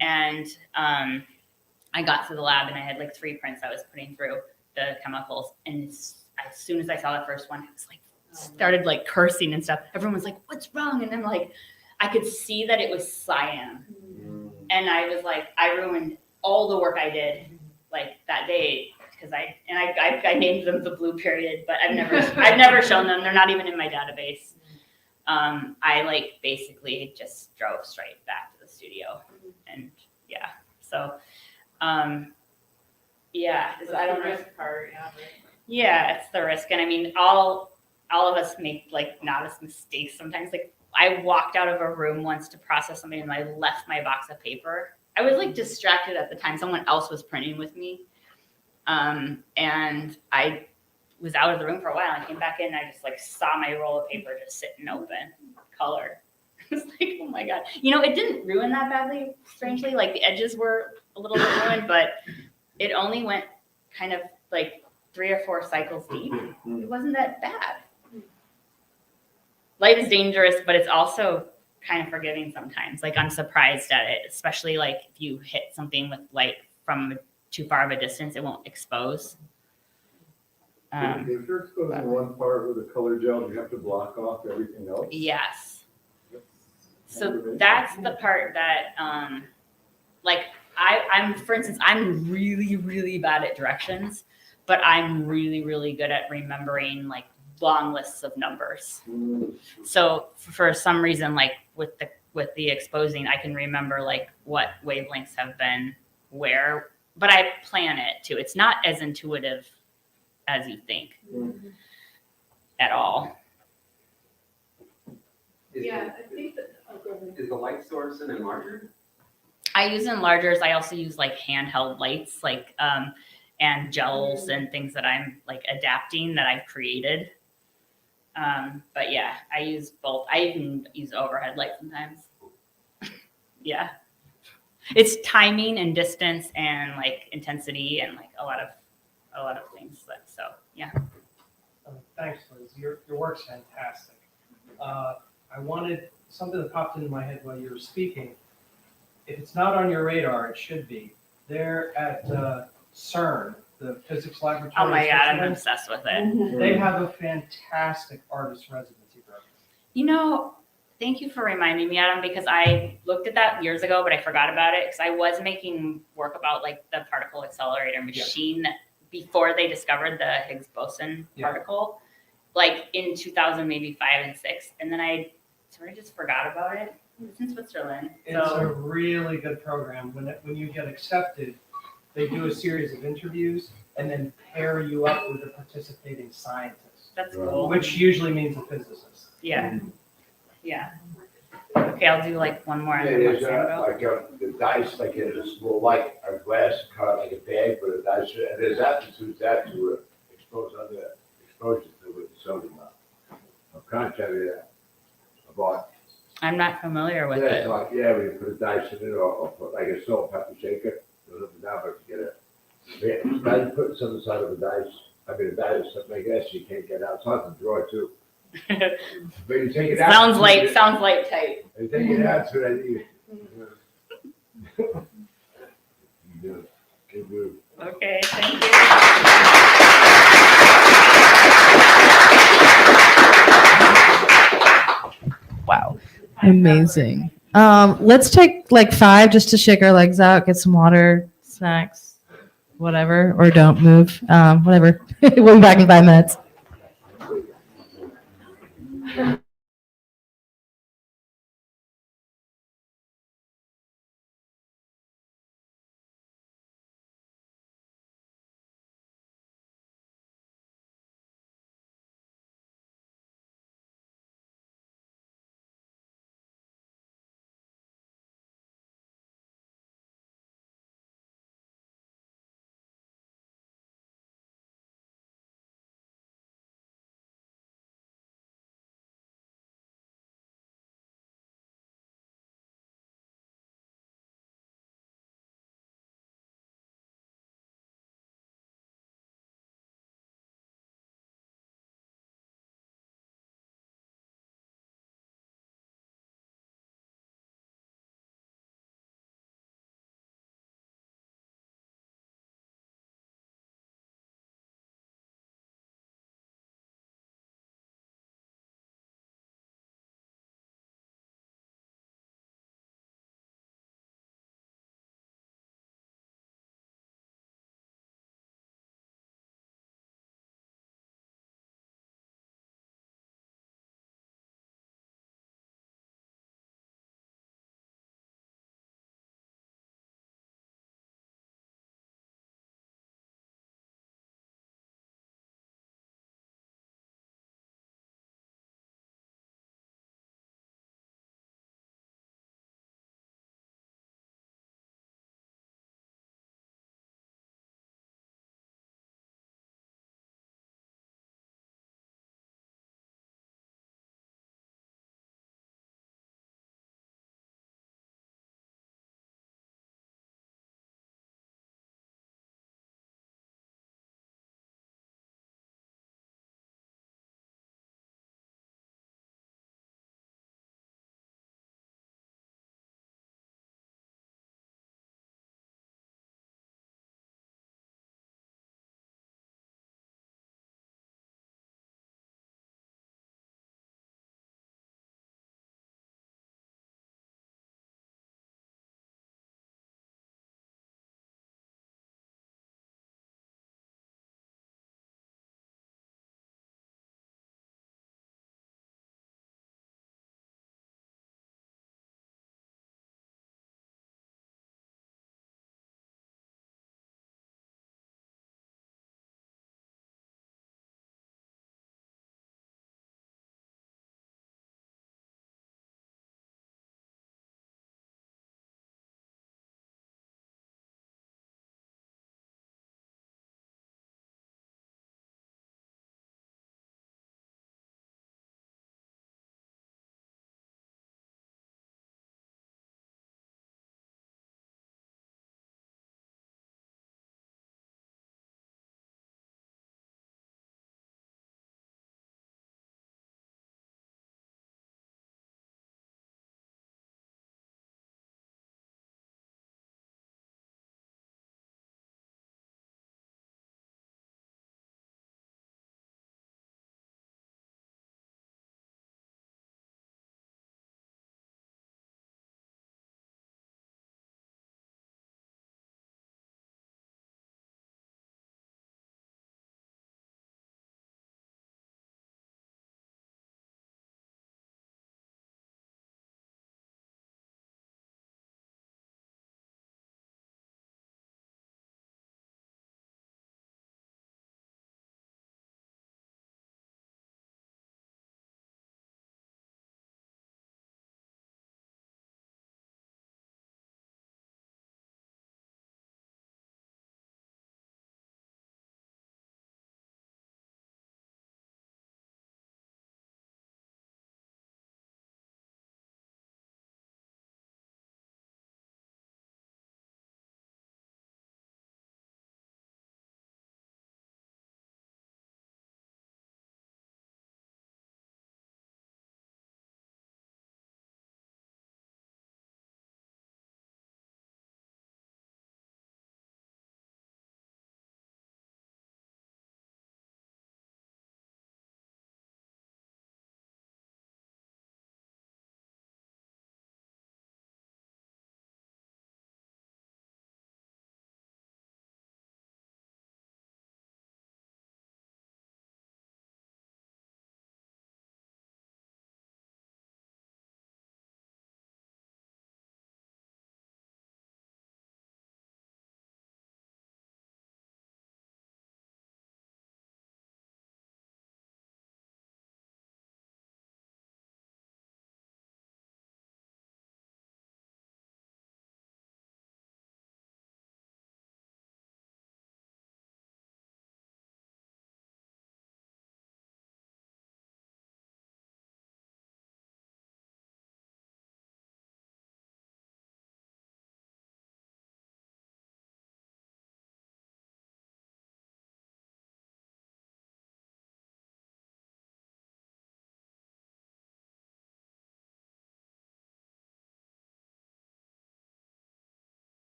And I got to the lab and I had like 3 prints I was putting through the chemicals. And as soon as I saw the first one, I was like, started like cursing and stuff. Everyone was like, what's wrong? And then like, I could see that it was cyan. And I was like, I ruined all the work I did like that day because I named them the blue period, but I've never shown them. They're not even in my database. I like basically just drove straight back to the studio and yeah. So, yeah, That's I don't the know. risk part, yeah, right. Yeah, it's the risk. And I mean, all of us make like novice mistakes sometimes. Like I walked out of a room once to process something and I left my box of paper. I was like distracted at the time. Someone else was printing with me. And I was out of the room for a while. I came back in and I just like saw my roll of paper just sitting open, color. I was like, oh my God. You know, it didn't ruin that badly, strangely. Like the edges were a little bit ruined, but it only went kind of like 3 or 4 cycles deep. It wasn't that bad. Light is dangerous, but it's also kind of forgiving sometimes. Like I'm surprised at it, especially like if you hit something with light from too far of a distance, it won't expose. If you're exposing one part with a color gel, you have to block off everything else. Yes. So that's the part that, like I'm, for instance, I'm really, really bad at directions, but I'm really, really good at remembering like long lists of numbers. So for some reason, like with the exposing, I can remember like what wavelengths have been where, but I plan it too. It's not as intuitive as you think at all. Yeah, I think that, go ahead. Is the light source an enlarger? I use enlargers. I also use like handheld lights, like and gels and things that I'm like adapting that I've created. But yeah, I use both. I even use overhead light sometimes. Yeah, it's timing and distance and like intensity and like a lot of things. So yeah. Thanks, Liz. Your work's fantastic. I wanted something that popped into my head while you were speaking. If it's not on your radar, it should be. They're at CERN, the physics laboratory. Oh my in God, I'm Switzerland. obsessed with it. They have a fantastic artist residency program. You know, thank you for reminding me, Adam, because I looked at that years ago, but I forgot about it because I was making work about like the particle accelerator machine before they discovered the Higgs boson particle, like in 2000, maybe 5 and 6. And then I sort of just forgot about it. It's in Switzerland. It's a really good program. When you get accepted, They do a series of interviews and then pair you up with a participating scientist, That's cool. which usually means a physicist. Yeah. Yeah. Okay, I'll do like one more. Yeah, and then there's let Sam go. like the dice, like in a small light, a glass cut like a bag with a dice, and there's aptitudes that to expose other exposure to with sodium. I'm contrary to that. About I'm not familiar with yeah, it. like yeah, when you put a dice in it or put like a salt and pepper shaker, goes up and down, but you get it. Yeah, now you put some inside of a dice. I mean, a dice something like that, so you can't get out. It's hard to draw too. But you take it out. Sounds light type. You take it out, so that you. You do it. Good move. Okay, thank you. Wow. Amazing. Let's take like 5 just to shake our legs out, get some water, snacks, whatever, or don't move. Whatever. We'll be back in 5 minutes.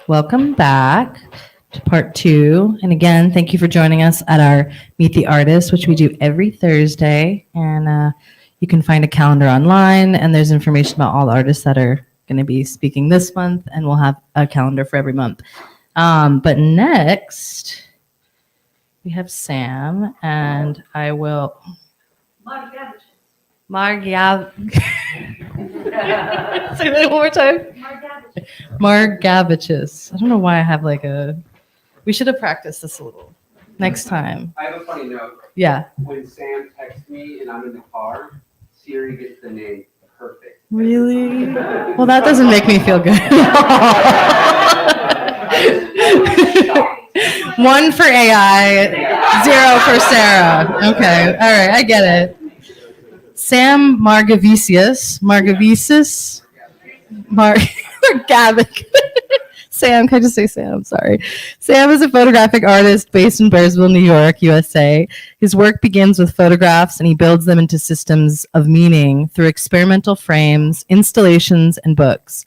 Welcome back to part 2. And again, thank you for joining us at our Meet the Artist, which we do every Thursday. And you can find a calendar online, and there's information about all the artists that are going to be speaking this month, and we'll have a calendar for every month. But next, we have Sam, and I will. Margav. Say that one more time. Margevicius. I don't know why I have like a. We should have practiced this a little next time. I have a funny note. Yeah. When Sam texts me and I'm in the car, Siri gets the name perfect. Really? Well, that doesn't make me feel good. 1 for AI, 0 for Sarah. Okay. All right. I get it. Sam Margevicius. Margavic. Sam, can I just say Sam? Sorry. Sam is a photographic artist based in Burnsville, New York, USA. His work begins with photographs, and he builds them into systems of meaning through experimental frames, installations, and books.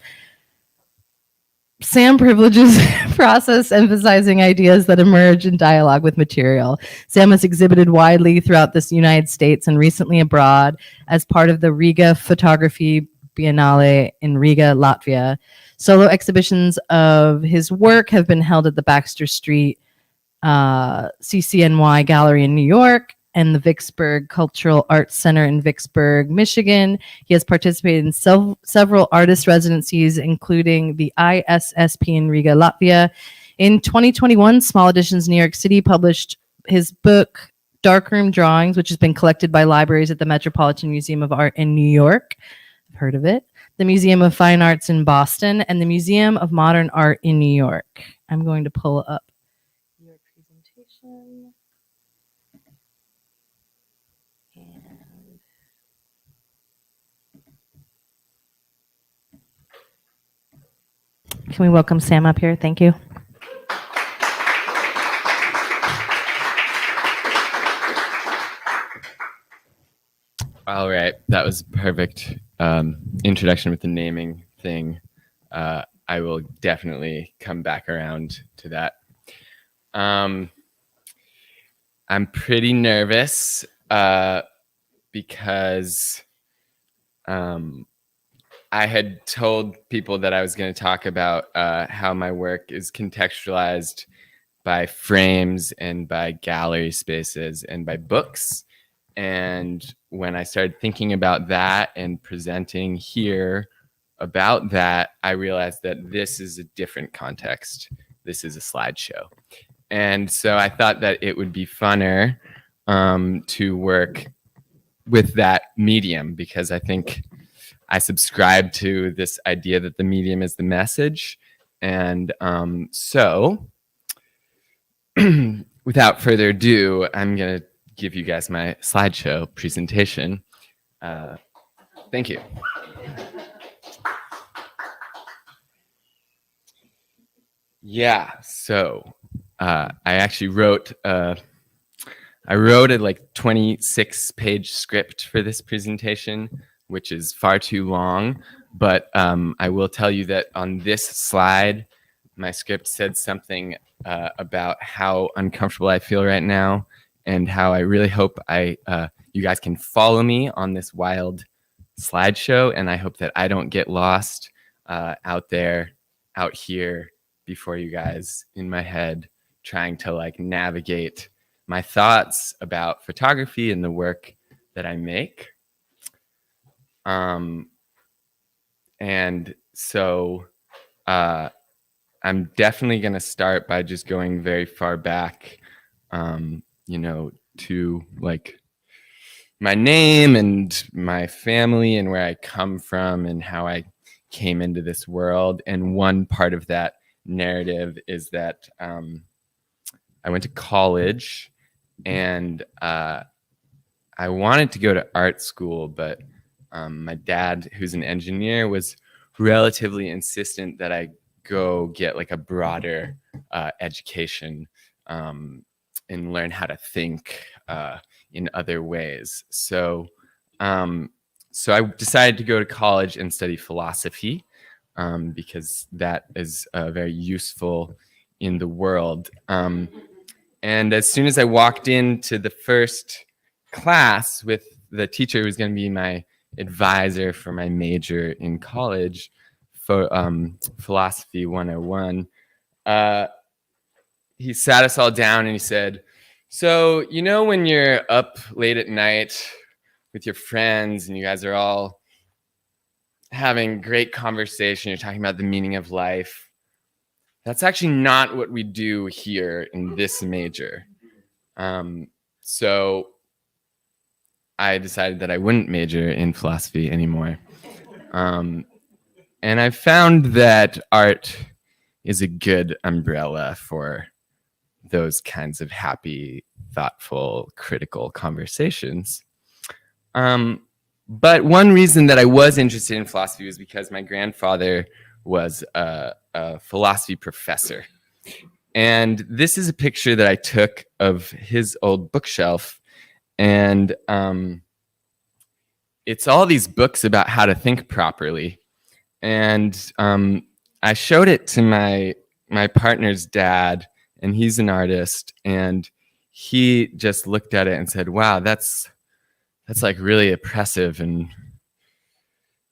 Sam privileges process, emphasizing ideas that emerge in dialogue with material. Sam has exhibited widely throughout the United States and recently abroad as part of the Riga Photography Biennale in Riga, Latvia. Solo exhibitions of his work have been held at the Baxter Street CCNY Gallery in New York and the Vicksburg Cultural Arts Center in Vicksburg, Michigan. He has participated in several artist residencies, including the ISSP in Riga, Latvia. In 2021, Small Editions New York City published his book, Darkroom Drawings, which has been collected by libraries at the Metropolitan Museum of Art in New York. I've heard of it. The Museum of Fine Arts in Boston, and the Museum of Modern Art in New York. I'm going to pull up your presentation. And can we welcome Sam up here? Thank you. All right, that was perfect introduction with the naming thing. I will definitely come back around to that. I'm pretty nervous because I had told people that I was going to talk about how my work is contextualized by frames and by gallery spaces and by books. And when I started thinking about that and presenting here about that, I realized that this is a different context. This is a slideshow. And so I thought that it would be funner to work with that medium, because I think I subscribe to this idea that the medium is the message. And so without further ado, I'm going to give you guys my slideshow presentation. Thank you. Yeah, so I actually wrote a like 26-page script for this presentation, which is far too long. But I will tell you that on this slide, my script said something about how uncomfortable I feel right now, and how I really hope you guys can follow me on this wild slideshow. And I hope that I don't get lost out here before you guys in my head, trying to like navigate my thoughts about photography and the work that I make. And so I'm definitely going to start by just going very far back, to like my name and my family and where I come from and how I came into this world. And one part of that narrative is that I went to college, and I wanted to go to art school, but my dad, who's an engineer, was relatively insistent that I go get like a broader education and learn how to think in other ways. So I decided to go to college and study philosophy. because that is very useful in the world. And as soon as I walked into the first class with the teacher who was going to be my advisor for my major in college, for Philosophy 101, he sat us all down and he said, so, you know, when you're up late at night with your friends and you guys are all having great conversation, you're talking about the meaning of life, that's actually not what we do here in this major. So I decided that I wouldn't major in philosophy anymore. And I found that art is a good umbrella for those kinds of happy, thoughtful, critical conversations. But one reason that I was interested in philosophy was because my grandfather was a philosophy professor. And this is a picture that I took of his old bookshelf. And it's all these books about how to think properly. And I showed it to my partner's dad, and he's an artist. And he just looked at it and said, wow, that's like really oppressive. And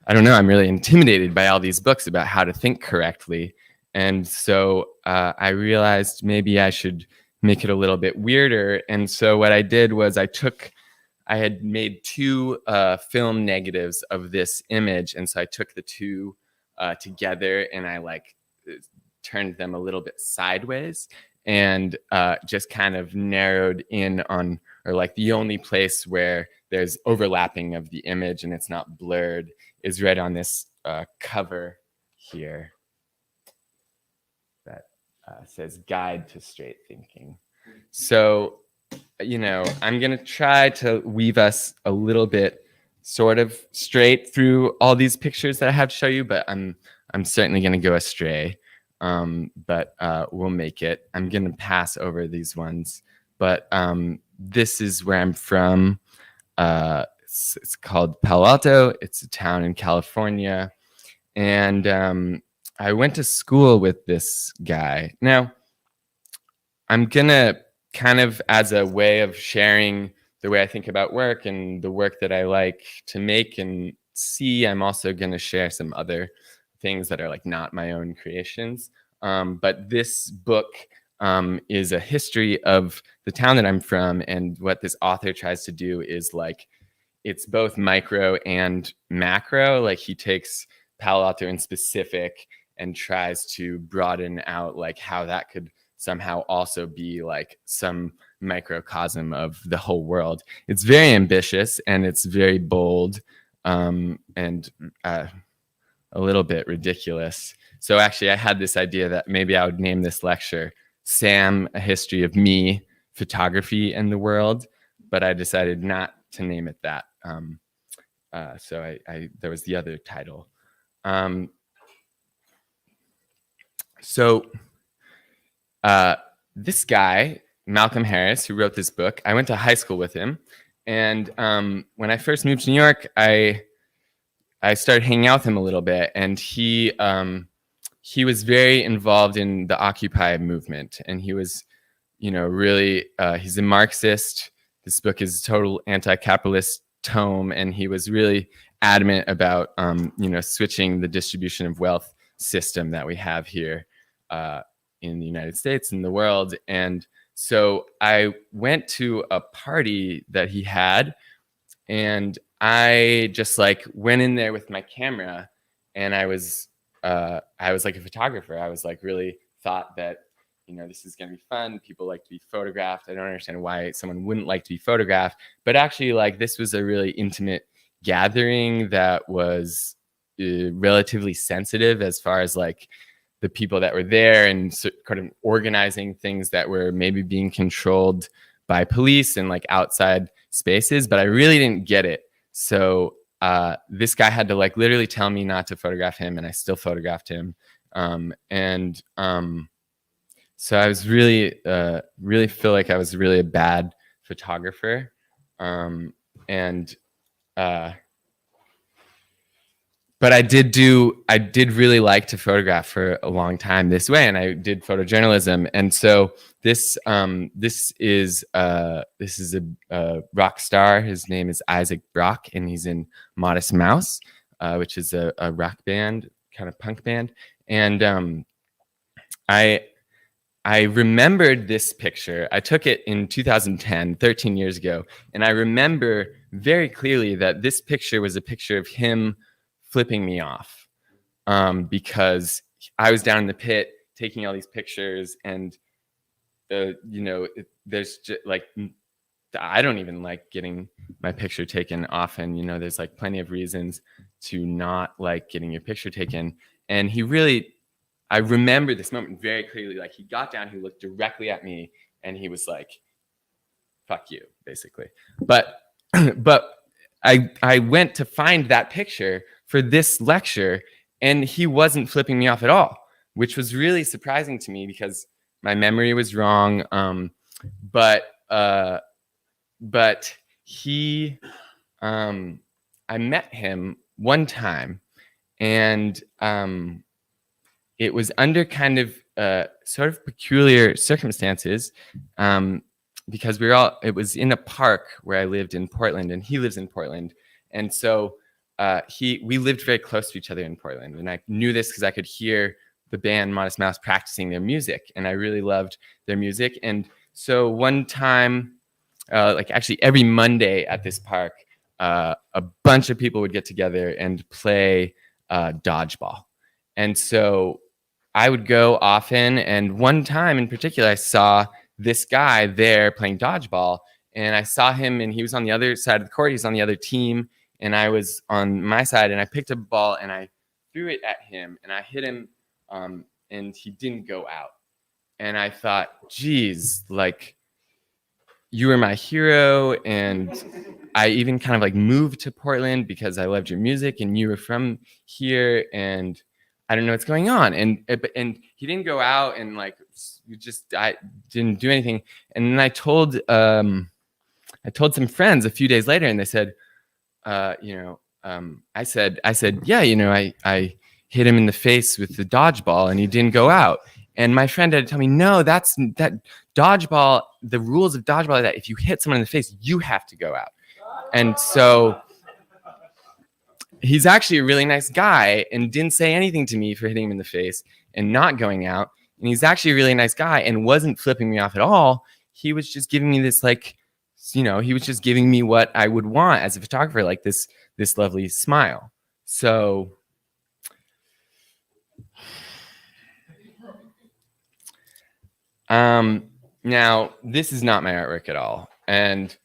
I don't know, I'm really intimidated by all these books about how to think correctly. And so I realized maybe I should make it a little bit weirder. And so what I did was I had made 2 film negatives of this image. And so I took the 2 together and I like turned them a little bit sideways and just kind of narrowed in on, or like the only place where there's overlapping of the image and it's not blurred is right on this cover here that says Guide to Straight Thinking. So, you know, I'm going to try to weave us a little bit sort of straight through all these pictures that I have to show you, but I'm certainly going to go astray. But we'll make it. I'm going to pass over these ones. But this is where I'm from. It's called Palo Alto. It's a town in California. And I went to school with this guy. Now, I'm going to kind of, as a way of sharing the way I think about work and the work that I like to make and see, I'm also going to share some other things that are like not my own creations. But this book is a history of the town that I'm from. And what this author tries to do is like, it's both micro and macro. Like he takes Palo Alto in specific and tries to broaden out like how that could somehow also be like some microcosm of the whole world. It's very ambitious and it's very bold and a little bit ridiculous. So actually I had this idea that maybe I would name this lecture Sam, A History of Me, Photography and the World, but I decided not to name it that. So there was the other title. So this guy, Malcolm Harris, who wrote this book, I went to high school with him. And when I first moved to New York, I started hanging out with him a little bit. And he was very involved in the Occupy movement. And he was, you know, really, he's a Marxist. This book is a total anti-capitalist tome. And he was really adamant about, you know, switching the distribution of wealth system that we have here in the United States and the world. And so I went to a party that he had, and I just like went in there with my camera, and I was like a photographer. I was like really thought that, you know, this is going to be fun. People like to be photographed. I don't understand why someone wouldn't like to be photographed, but actually like this was a really intimate gathering that was relatively sensitive as far as like the people that were there and kind of organizing things that were maybe being controlled by police and like outside spaces, but I really didn't get it. So this guy had to like literally tell me not to photograph him, and I still photographed him. So I was really feel like I was really a bad photographer. But but I did really like to photograph for a long time this way, and I did photojournalism. And so this is a rock star. His name is Isaac Brock, and he's in Modest Mouse, which is a rock band, kind of punk band. And I remembered this picture. I took it in 2010, 13 years ago, and I remember very clearly that this picture was a picture of him flipping me off, because I was down in the pit taking all these pictures, and there's just like, I don't even like getting my picture taken often. There's like plenty of reasons to not like getting your picture taken, and I remember this moment very clearly. Like, he got down, he looked directly at me, and he was like, "Fuck you," basically. But I went to find that picture for this lecture, and he wasn't flipping me off at all, which was really surprising to me because my memory was wrong. But he, I met him one time, and it was under kind of sort of peculiar circumstances, because it was in a park where I lived in Portland, and he lives in Portland. And so we lived very close to each other in Portland. And I knew this because I could hear the band Modest Mouse practicing their music, and I really loved their music. And so one time, like actually every Monday at this park, a bunch of people would get together and play dodgeball. And so I would go often, and one time in particular, I saw this guy there playing dodgeball, and I saw him, and he was on the other side of the court. He was on the other team, and I was on my side, and I picked up a ball, and I threw it at him, and I hit him, and he didn't go out. And I thought, geez, like, you were my hero, and I even kind of like moved to Portland because I loved your music, and you were from here, and I don't know what's going on. And he didn't go out, and like, I didn't do anything. And then I told some friends a few days later, and they said, I said, yeah, I hit him in the face with the dodgeball, and he didn't go out. And my friend had to tell me, no, that dodgeball, the rules of dodgeball are that if you hit someone in the face, you have to go out. And so he's actually a really nice guy and didn't say anything to me for hitting him in the face and not going out. And he's actually a really nice guy and wasn't flipping me off at all. He was just giving me this, like, he was just giving me what I would want as a photographer, like this lovely smile. So now this is not my artwork at all. And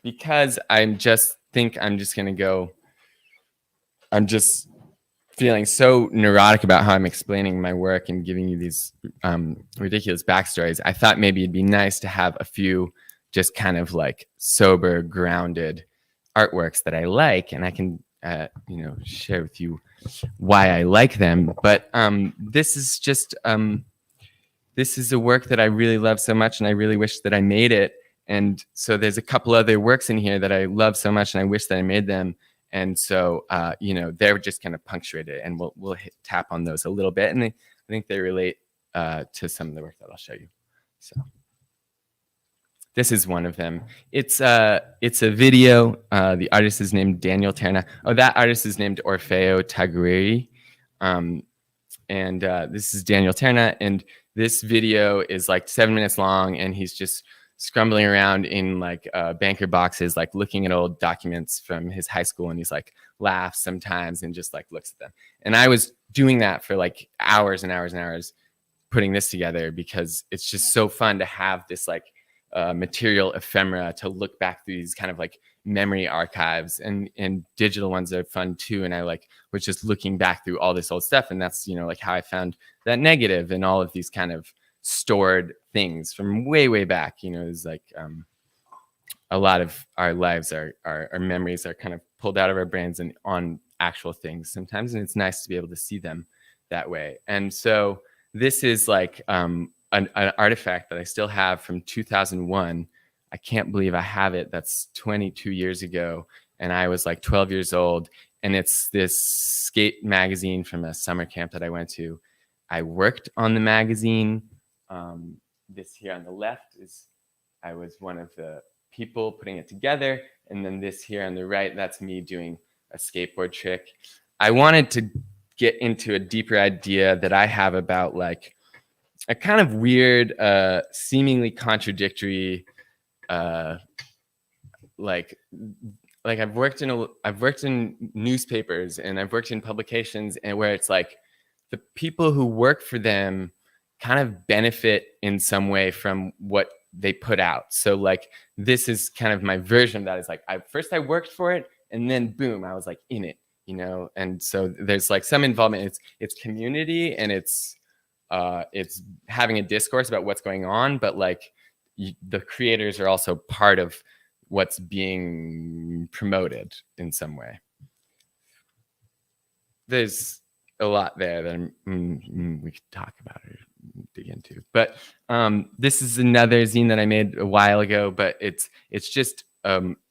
because I'm just feeling so neurotic about how I'm explaining my work and giving you these ridiculous backstories, I thought maybe it'd be nice to have a few just kind of like sober, grounded artworks that I like, and I can share with you why I like them. But this is just this is a work that I really love so much, and I really wish that I made it. And so there's a couple other works in here that I love so much, and I wish that I made them. And so, they're just kind of punctuated, and we'll tap on those a little bit. And I think they relate to some of the work that I'll show you. So this is one of them. It's a video. The artist is named Daniel Terna. Oh, that artist is named Orfeo Taguiri. And this is Daniel Terna. And this video is like 7 minutes long, and he's just scrambling around in like banker boxes, like looking at old documents from his high school, and he's like laughs sometimes and just like looks at them. And I was doing that for like hours and hours and hours, putting this together, because it's just so fun to have this like material ephemera to look back through these kind of like memory archives, and digital ones are fun too. And I like was just looking back through all this old stuff, and that's like how I found that negative and all of these kind of stored things from way back. It's like a lot of our lives, our memories are kind of pulled out of our brains and on actual things sometimes, and it's nice to be able to see them that way. And so this is like an artifact that I still have from 2001. I can't believe I have it. That's 22 years ago. and I was like 12 years old. And it's this skate magazine from a summer camp that I went to. I worked on the magazine. This here on the left is, I was one of the people putting it together. And then this here on the right, that's me doing a skateboard trick. I wanted to get into a deeper idea that I have about like a kind of weird, seemingly contradictory, like I've worked in newspapers and I've worked in publications, and where it's like the people who work for them kind of benefit in some way from what they put out. So like this is kind of my version of that. Is like I worked for it, and then boom, I was like in it, you know. And so there's like some involvement. It's community, and it's having a discourse about what's going on, but like the creators are also part of what's being promoted in some way. There's a lot there that we could talk about or dig into, but this is another zine that I made a while ago, but it's just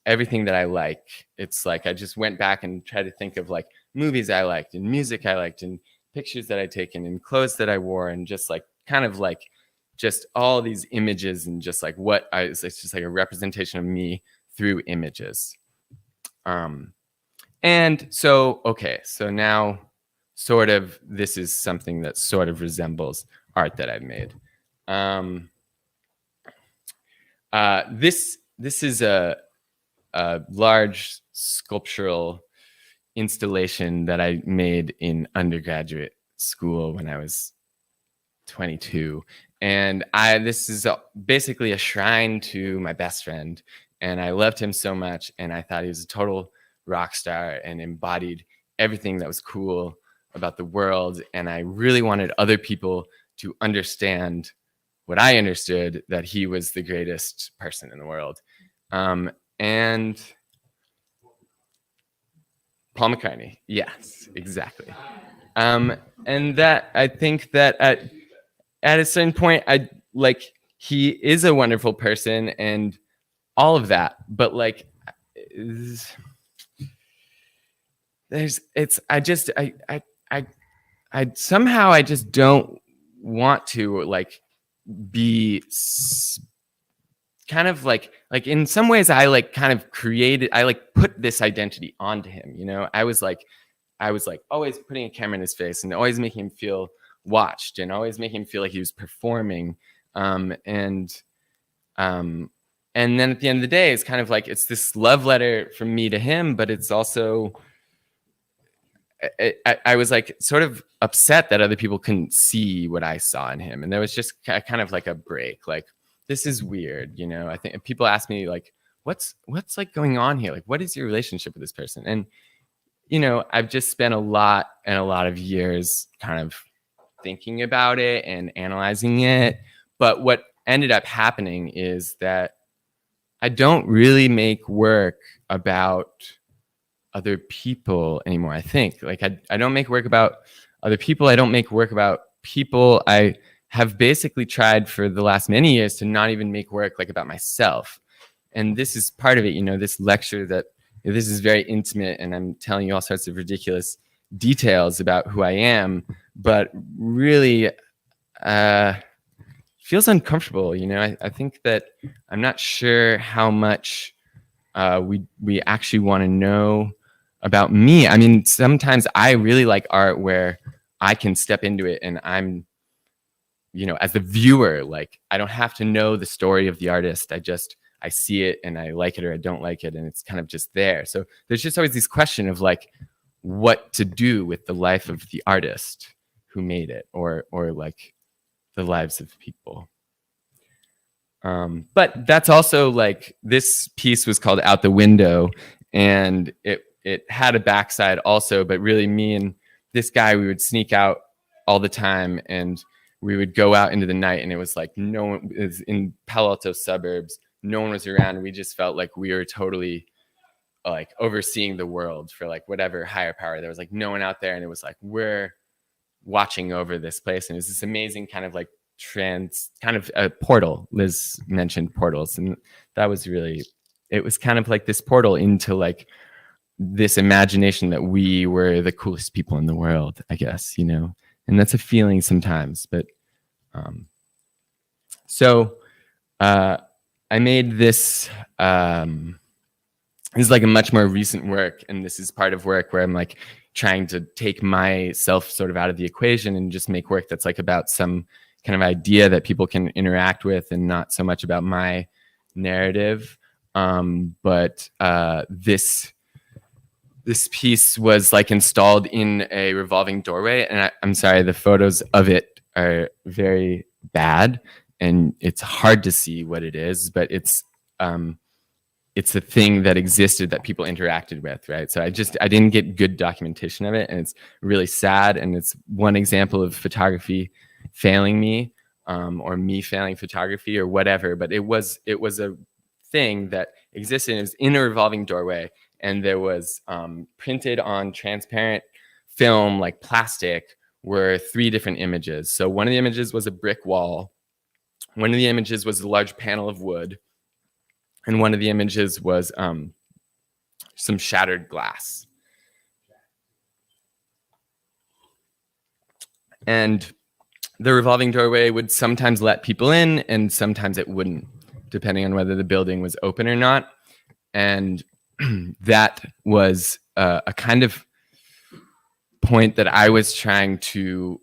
everything that I like. It's like I just went back and tried to think of like movies I liked and music I liked and pictures that I'd taken and clothes that I wore, and just like kind of like just all these images, and just like it's just like a representation of me through images. And so, okay, so now sort of this is something that sort of resembles art that I've made. This is a large sculptural installation that I made in undergraduate school when I was 22. And this is basically a shrine to my best friend. And I loved him so much. And I thought he was a total rock star and embodied everything that was cool about the world. And I really wanted other people to understand what I understood, that he was the greatest person in the world. And Paul McCartney. Yes, exactly. And that I think that at a certain point, he is a wonderful person and all of that, but like I somehow I just don't want to like be kind of like in some ways I like kind of created, I like put this identity onto him, you know. I was like always putting a camera in his face and always making him feel watched and always making him feel like he was performing. And then at the end of the day, it's kind of like it's this love letter from me to him, but it's also I was like sort of upset that other people couldn't see what I saw in him, and there was just kind of like a break. Like, this is weird, you know. I think people ask me like, what's like going on here? Like, what is your relationship with this person? And you know, I've just spent a lot of years kind of thinking about it and analyzing it. But what ended up happening is that I don't really make work about other people anymore. I think like I don't make work about other people. I don't make work about people. I have basically tried for the last many years to not even make work like about myself. And this is part of it, you know, this lecture that this is very intimate and I'm telling you all sorts of ridiculous details about who I am, but really feels uncomfortable. You know, I think that I'm not sure how much we actually want to know about me. I mean, sometimes I really like art where I can step into it and I'm, you know, as the viewer, like I don't have to know the story of the artist. I see it and I like it or I don't like it, and it's kind of just there. So there's just always this question of like what to do with the life of the artist who made it, or like the lives of people. But that's also like, this piece was called Out the Window, and it had a backside also, but really me and this guy, we would sneak out all the time and we would go out into the night, and it was like no one is in Palo Alto suburbs. No one was around. And we just felt like we were totally like overseeing the world for like whatever higher power. There was like no one out there. And it was like, we're watching over this place. And it was this amazing kind of like a portal. Liz mentioned portals. And that was really, it was kind of like this portal into like this imagination that we were the coolest people in the world, I guess, you know, and that's a feeling sometimes. But so I made this. This is like a much more recent work, and this is part of work where I'm like trying to take myself sort of out of the equation and just make work that's like about some kind of idea that people can interact with, and not so much about my narrative. But this piece was like installed in a revolving doorway, and I'm sorry, the photos of it are very bad, and it's hard to see what it is, but it's a thing that existed that people interacted with, right? So I didn't get good documentation of it, and it's really sad, and it's one example of photography failing me, or me failing photography or whatever. But it was a thing that existed. It was in a revolving doorway, and there was printed on transparent film, like plastic, were 3 different images. So one of the images was a brick wall, one of the images was a large panel of wood, and one of the images was some shattered glass. And the revolving doorway would sometimes let people in, and sometimes it wouldn't, depending on whether the building was open or not. And that was a kind of point that I was trying to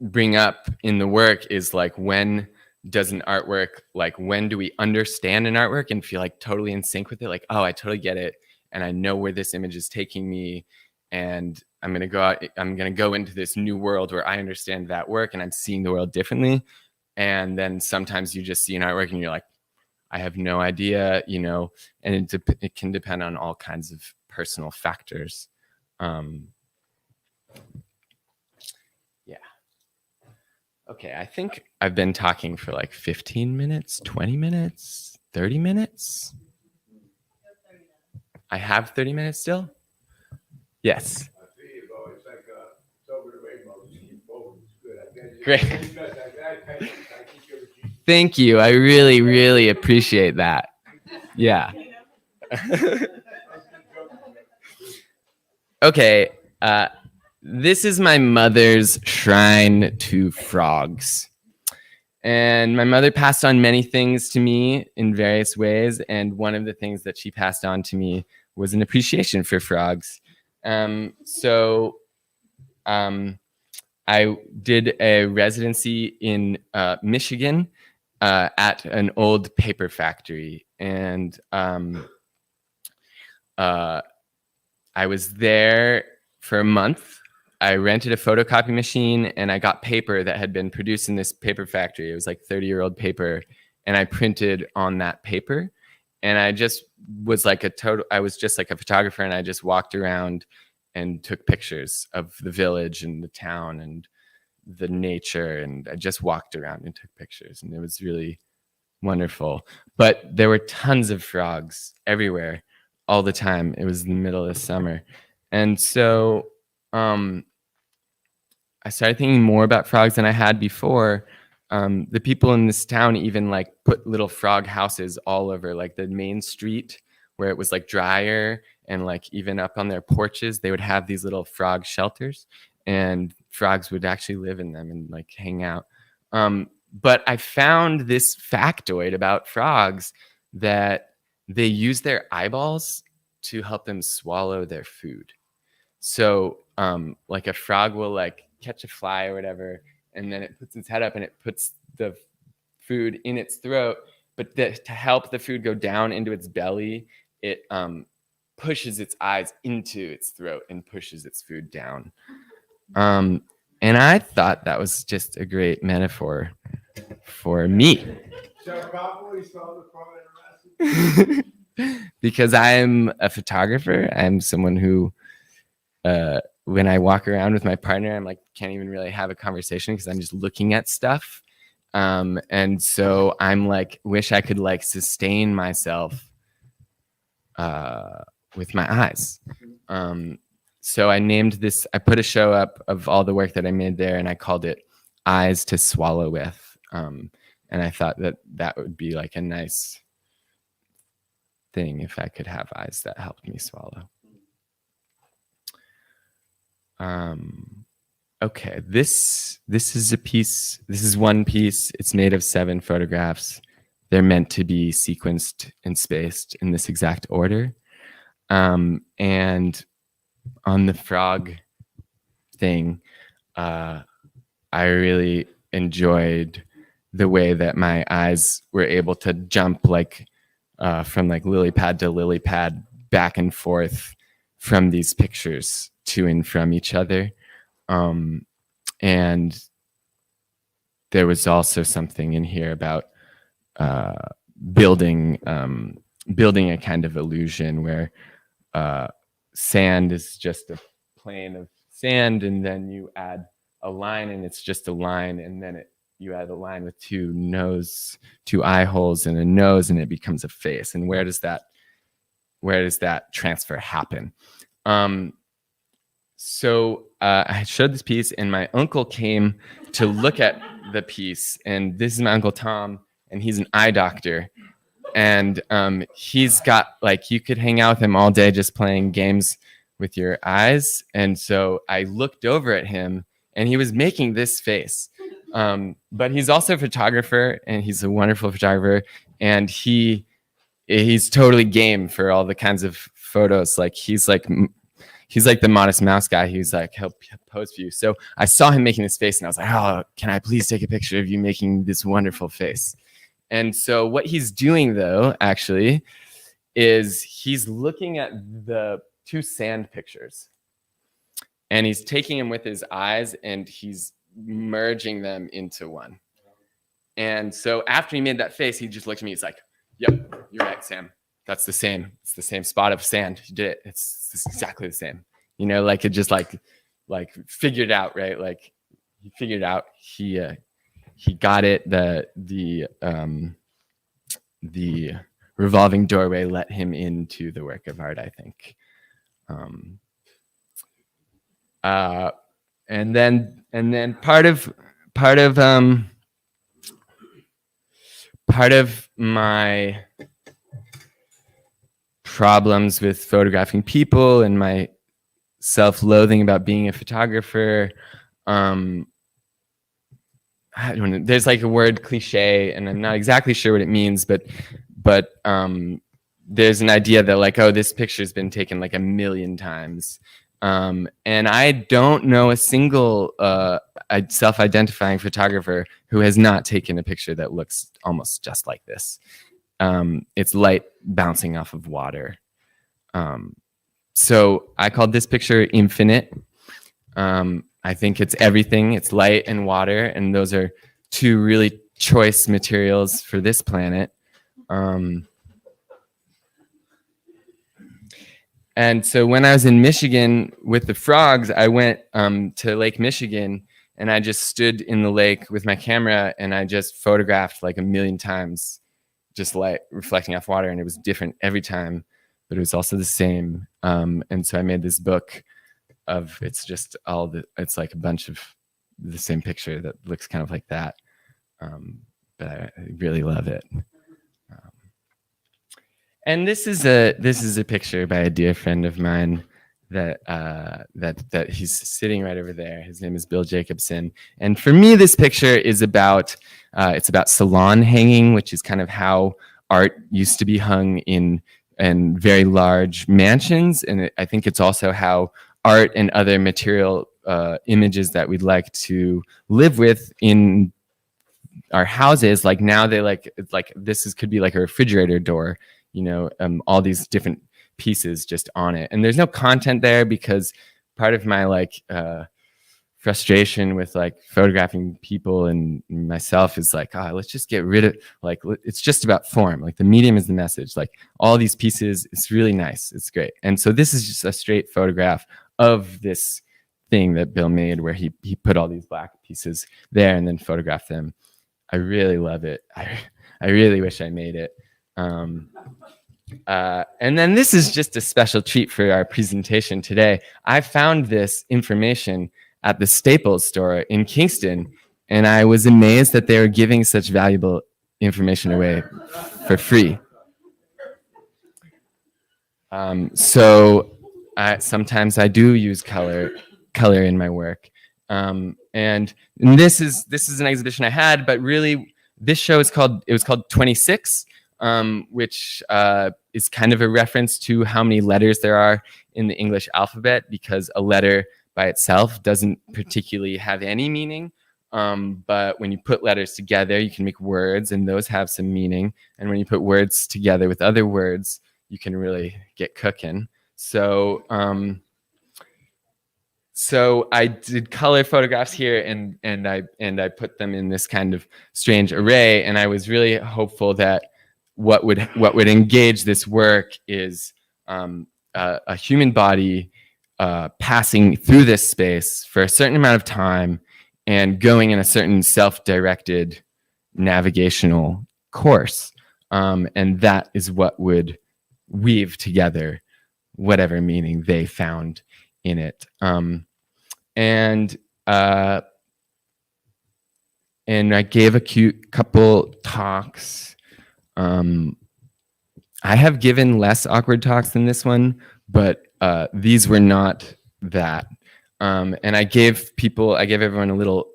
bring up in the work, is like, when does an artwork, like when do we understand an artwork and feel like totally in sync with it? Like, oh, I totally get it, and I know where this image is taking me, and I'm gonna go into this new world where I understand that work and I'm seeing the world differently. And then sometimes you just see an artwork and you're like, I have no idea, you know, and it can depend on all kinds of personal factors. Yeah. Okay, I think I've been talking for like 15 minutes, 20 minutes, 30 minutes. I have 30 minutes still? Yes. I see you, Bo. It's like it's over the rainbow. You keep moving. It's good. I guess Great. I think you're a genius. Thank you. I really, really appreciate that. Yeah. Okay. This is my mother's shrine to frogs. And my mother passed on many things to me in various ways. And one of the things that she passed on to me was an appreciation for frogs. I did a residency in Michigan at an old paper factory. And I was there for a month. I rented a photocopy machine, and I got paper that had been produced in this paper factory. It was like 30-year-old paper, and I printed on that paper. And I just was like I was just like a photographer, and I just walked around and took pictures of the village and the town and the nature. And I just walked around and took pictures, and it was really wonderful. But there were tons of frogs everywhere all the time. It was in the middle of the summer. And so I started thinking more about frogs than I had before. The people in this town even like put little frog houses all over like the main street where it was like drier, and like even up on their porches, they would have these little frog shelters, and frogs would actually live in them and like hang out. But I found this factoid about frogs, that they use their eyeballs to help them swallow their food. So like a frog will like catch a fly or whatever, and then it puts its head up and it puts the food in its throat. But to help the food go down into its belly, it pushes its eyes into its throat and pushes its food down. And I thought that was just a great metaphor for me. Because I'm a photographer. I'm someone who, when I walk around with my partner, I'm like, can't even really have a conversation because I'm just looking at stuff. And so I'm like, wish I could like sustain myself with my eyes. So I named this, I put a show up of all the work that I made there, and I called it Eyes to Swallow With. And I thought that that would be like a nice thing if I could have eyes that helped me swallow. Okay, this is a piece. This is one piece. It's made of 7 photographs. They're meant to be sequenced and spaced in this exact order. And on the frog thing, I really enjoyed the way that my eyes were able to jump like from like lily pad to lily pad back and forth from these pictures to and from each other. And there was also something in here about building a kind of illusion where sand is just a plane of sand, and then you add a line and it's just a line, and then you add a line with 2 eye holes and a nose, and it becomes a face. And where does that transfer happen? So I showed this piece, and my uncle came to look at the piece, and this is my Uncle Tom, and he's an eye doctor. And he's got, like, you could hang out with him all day just playing games with your eyes. And so I looked over at him, and he was making this face. But he's also a photographer, and he's a wonderful photographer. And he's totally game for all the kinds of photos. Like, he's like the Modest Mouse guy. He's like, he'll pose for you. So I saw him making this face, and I was like, oh, can I please take a picture of you making this wonderful face? And so what he's doing, though, actually, is he's looking at the 2 sand pictures, and he's taking them with his eyes, and he's merging them into one. And so after he made that face, he just looked at me. He's like, yep, you're right, Sam. That's the same. It's the same spot of sand. You did it. It's exactly the same. You know, like it just like figured out, right? Like he figured out he got it. The revolving doorway let him into the work of art, I think. And then part of my problems with photographing people and my self-loathing about being a photographer, I don't know, there's like a word cliche, and I'm not exactly sure what it means, but there's an idea that like, oh, this picture's been taken like 1 million times. And I don't know a single self-identifying photographer who has not taken a picture that looks almost just like this. It's light bouncing off of water. So I called this picture Infinite. I think it's everything. It's light and water, and those are 2 really choice materials for this planet. And so when I was in Michigan with the frogs, I went to Lake Michigan, and I just stood in the lake with my camera, and I just photographed like 1 million times, just light reflecting off water, and it was different every time, but it was also the same. And so I made this book of, it's like a bunch of the same picture that looks kind of like that. But I really love it. And this is a picture by a dear friend of mine that he's sitting right over there. His name is Bill Jacobson. And for me, this picture is about salon hanging, which is kind of how art used to be hung in very large mansions. And I think it's also how art and other material images that we'd like to live with in our houses, like now they could be like a refrigerator door, you know, all these different pieces just on it. And there's no content there because part of my frustration with like photographing people and myself is like, let's just get rid of, like, it's just about form. Like the medium is the message. Like all these pieces, it's really nice. It's great. And so this is just a straight photograph of this thing that Bill made where he put all these black pieces there and then photographed them. I really love it. I really wish I made it. And then this is just a special treat for our presentation today. I found this information at the Staples store in Kingston, and I was amazed that they were giving such valuable information away for free. So sometimes I do use color in my work, and this is an exhibition I had, but really this show was called 26, which is kind of a reference to how many letters there are in the English alphabet, because a letter by itself doesn't particularly have any meaning. But when you put letters together, you can make words, and those have some meaning. And when you put words together with other words, you can really get cooking. So, so I did color photographs here, and I put them in this kind of strange array. And I was really hopeful that what would engage this work is a human body passing through this space for a certain amount of time and going in a certain self-directed navigational course. And that is what would weave together whatever meaning they found in it. And I gave a couple talks. I have given less awkward talks than this one, but these were not that. And I gave everyone a little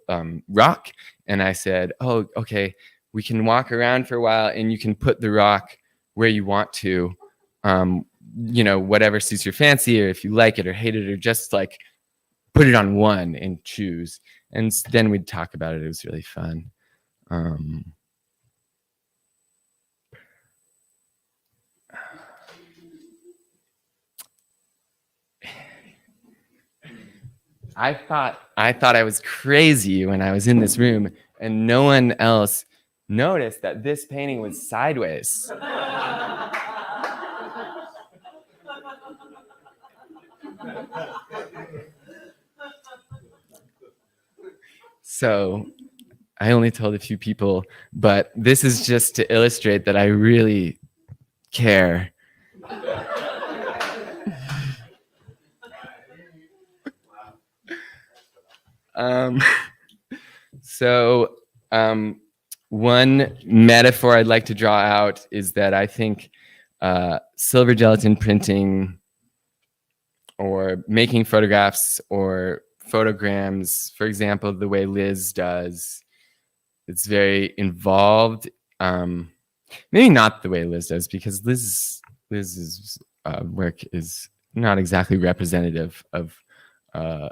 rock, and I said, oh, okay, we can walk around for a while, and you can put the rock where you want to, whatever suits your fancy, or if you like it or hate it, or just like put it on one and choose. And then we'd talk about it. It was really fun. I thought I was crazy when I was in this room, and no one else noticed that this painting was sideways. So I only told a few people, but this is just to illustrate that I really care. One metaphor I'd like to draw out is that I think silver gelatin printing, or making photographs or photograms, for example, the way Liz does, it's very involved. Maybe not the way Liz does, because Liz's work is not exactly representative of the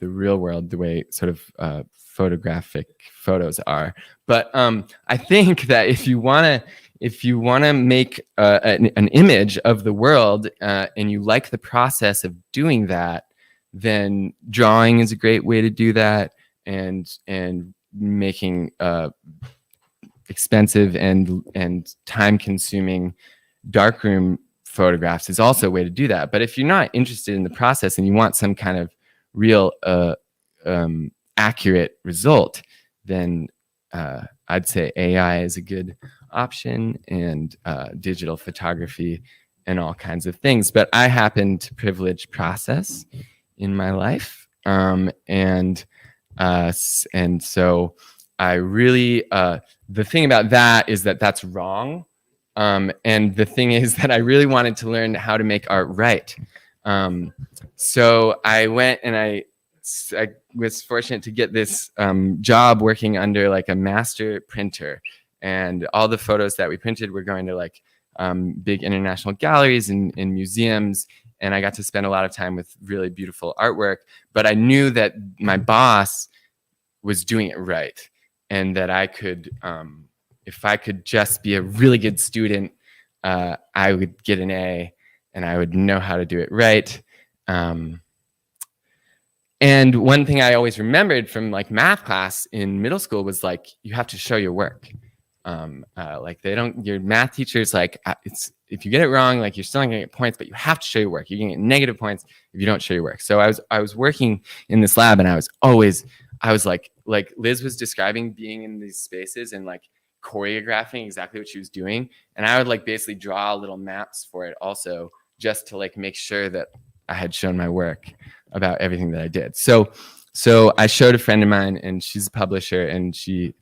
real world, the way sort of photographic photos are. But I think that if you want to make an image of the world, and you like the process of doing that, then drawing is a great way to do that, and making expensive and time-consuming darkroom photographs is also a way to do that. But if you're not interested in the process and you want some kind of real accurate result, then I'd say AI is a good option, and digital photography and all kinds of things. But I happen to privilege process in my life, and so I really the thing about that is that that's wrong, and the thing is that I really wanted to learn how to make art right. So I went, and I was fortunate to get this job working under like a master printer, and all the photos that we printed were going to like big international galleries and museums, and I got to spend a lot of time with really beautiful artwork. But I knew that my boss was doing it right, and that I could, if I could just be a really good student, I would get an A, and I would know how to do it right. And one thing I always remembered from like math class in middle school was like, you have to show your work. Like your math teacher's like, if you get it wrong, like you're still not gonna get points, but you have to show your work. You're gonna get negative points if you don't show your work. So I was working in this lab, and I was like Liz was describing being in these spaces and like choreographing exactly what she was doing. And I would like basically draw little maps for it also, just to like make sure that I had shown my work about everything that I did. So I showed a friend of mine, and she's a publisher, and she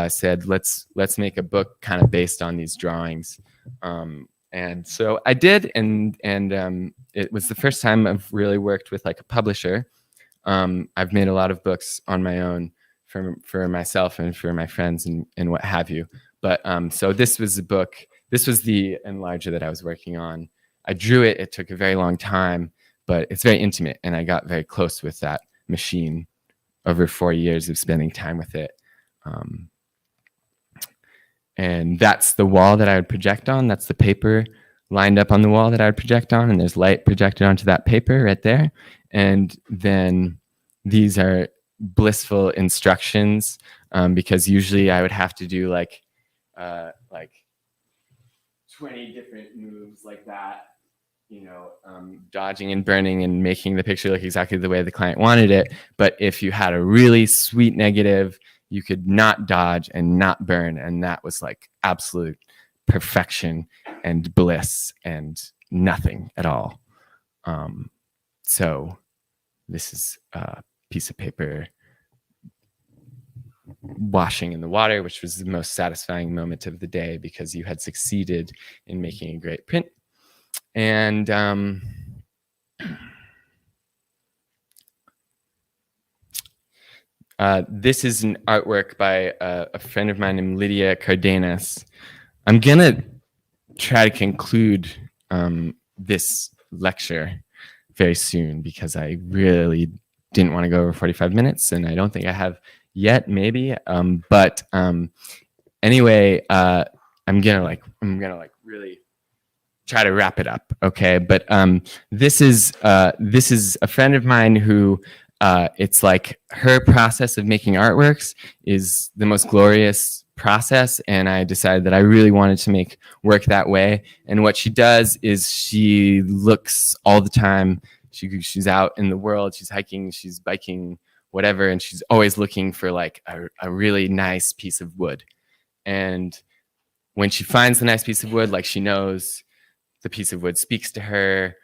said, let's make a book kind of based on these drawings. And so I did, and it was the first time I've really worked with like a publisher. I've made a lot of books on my own for myself and for my friends and what have you. But so this was the book. This was the enlarger that I was working on. I drew it. It took a very long time, but it's very intimate, and I got very close with that machine over 4 years of spending time with it. And that's the wall that I would project on. That's the paper lined up on the wall that I would project on, and there's light projected onto that paper right there. And then these are blissful instructions, because usually I would have to do like 20 different moves like that, dodging and burning and making the picture look exactly the way the client wanted it. But if you had a really sweet negative, you could not dodge and not burn, and that was like absolute perfection and bliss and nothing at all. So this is a piece of paper washing in the water, which was the most satisfying moment of the day because you had succeeded in making a great print. And this is an artwork by a friend of mine named Lydia Cardenas. I'm gonna try to conclude this lecture very soon because I really didn't want to go over 45 minutes, and I don't think I have yet, maybe. But anyway, I'm gonna really try to wrap it up, okay? But this is a friend of mine who it's like her process of making artworks is the most glorious process, and I decided that I really wanted to make work that way. And what she does is she looks all the time. She's out in the world, she's hiking, she's biking, whatever, and she's always looking for like a really nice piece of wood. And when she finds the nice piece of wood, like she knows the piece of wood speaks to her,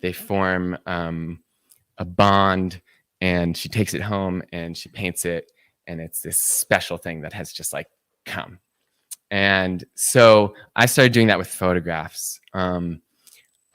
they form a bond, and she takes it home and she paints it, and it's this special thing that has just like come. And so I started doing that with photographs.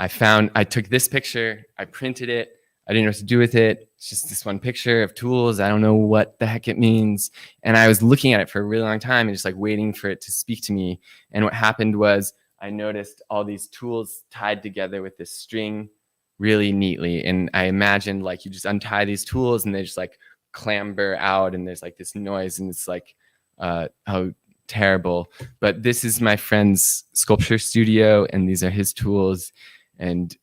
I took this picture, I printed it, I didn't know what to do with it. It's just this one picture of tools. I don't know what the heck it means. And I was looking at it for a really long time and just like waiting for it to speak to me. And what happened was I noticed all these tools tied together with this string really neatly. And I imagined like you just untie these tools and they just like clamber out, and there's like this noise, and it's like, how terrible. But this is my friend's sculpture studio, and these are his tools. And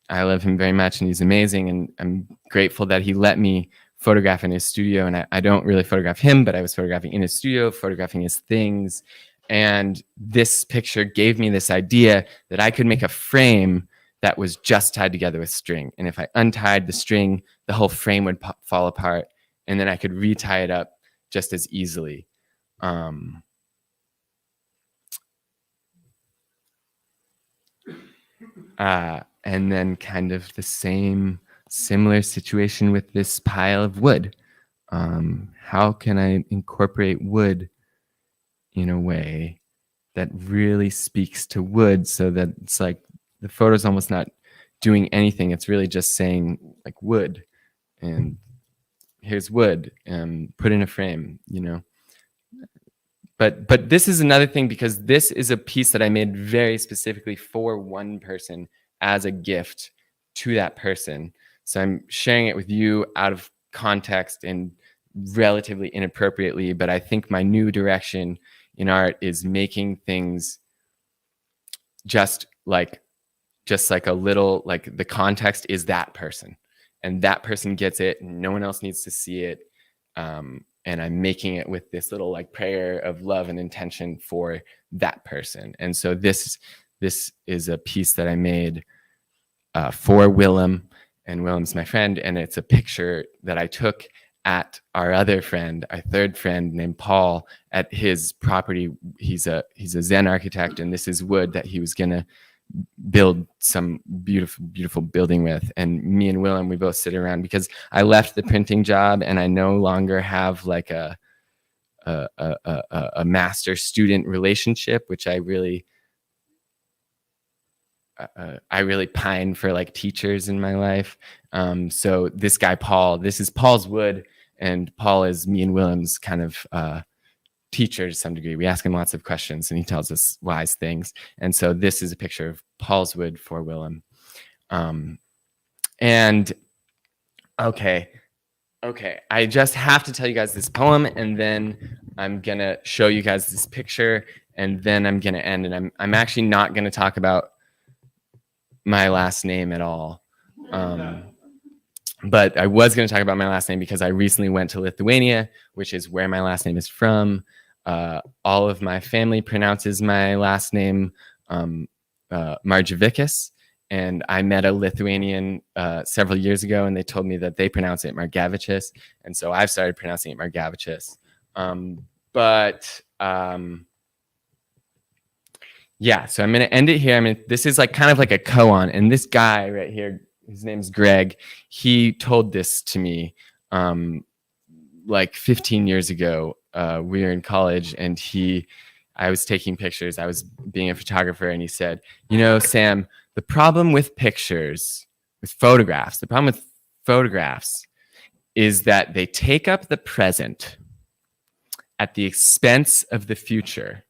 I love him very much, and he's amazing. And I'm grateful that he let me photograph in his studio. And I don't really photograph him, but I was photographing in his studio, photographing his things. And this picture gave me this idea that I could make a frame that was just tied together with string. And if I untied the string, the whole frame would fall apart, and then I could retie it up just as easily. And then kind of the similar situation with this pile of wood. How can I incorporate wood in a way that really speaks to wood, so that it's like the photo's almost not doing anything. It's really just saying like wood, and here's wood, and put in a frame, But this is another thing, because this is a piece that I made very specifically for one person as a gift to that person. So I'm sharing it with you out of context and relatively inappropriately, but I think my new direction in art is making things just like a little, like the context is that person, and that person gets it, and no one else needs to see it. And I'm making it with this little like prayer of love and intention for that person. And so this is a piece that I made for Willem, and Willem's my friend. And it's a picture that I took at our other friend, our third friend named Paul, at his property. He's a Zen architect, and this is wood that he was gonna build some beautiful building with. And me and Willem, we both sit around because I left the printing job, and I no longer have like a master student relationship, which I really I really pine for like teachers in my life. So this guy Paul, this is Paul's wood, and Paul is me and Willem's kind of teacher to some degree. We ask him lots of questions, and he tells us wise things. And so this is a picture of Paul's wood for Willem. And okay, I just have to tell you guys this poem, and then I'm gonna show you guys this picture, and then I'm gonna end. And I'm actually not gonna talk about my last name at all. But I was going to talk about my last name because I recently went to Lithuania, which is where my last name is from. All of my family pronounces my last name Margevicius, and I met a Lithuanian several years ago, and they told me that they pronounce it Margevicius, and so I've started pronouncing it Margevicius. Yeah, so I'm going to end it here. I mean, this is like kind of like a koan, and this guy right here, his name's Greg. He told this to me like 15 years ago. We were in college, and I was taking pictures. I was being a photographer, and he said, you know, Sam, the problem with pictures, with photographs, the problem with photographs is that they take up the present at the expense of the future,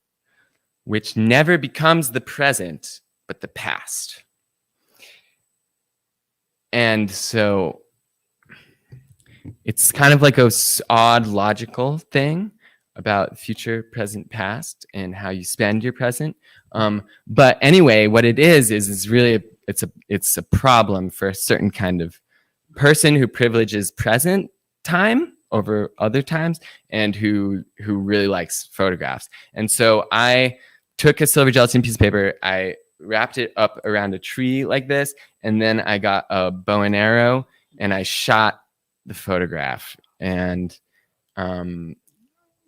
which never becomes the present, but the past. And so it's kind of like a odd logical thing about future, present, past, and how you spend your present. But anyway, what it is really it's a problem for a certain kind of person who privileges present time over other times, and who really likes photographs. And so I took a silver gelatin piece of paper, I wrapped it up around a tree like this, and then I got a bow and arrow, and I shot the photograph. And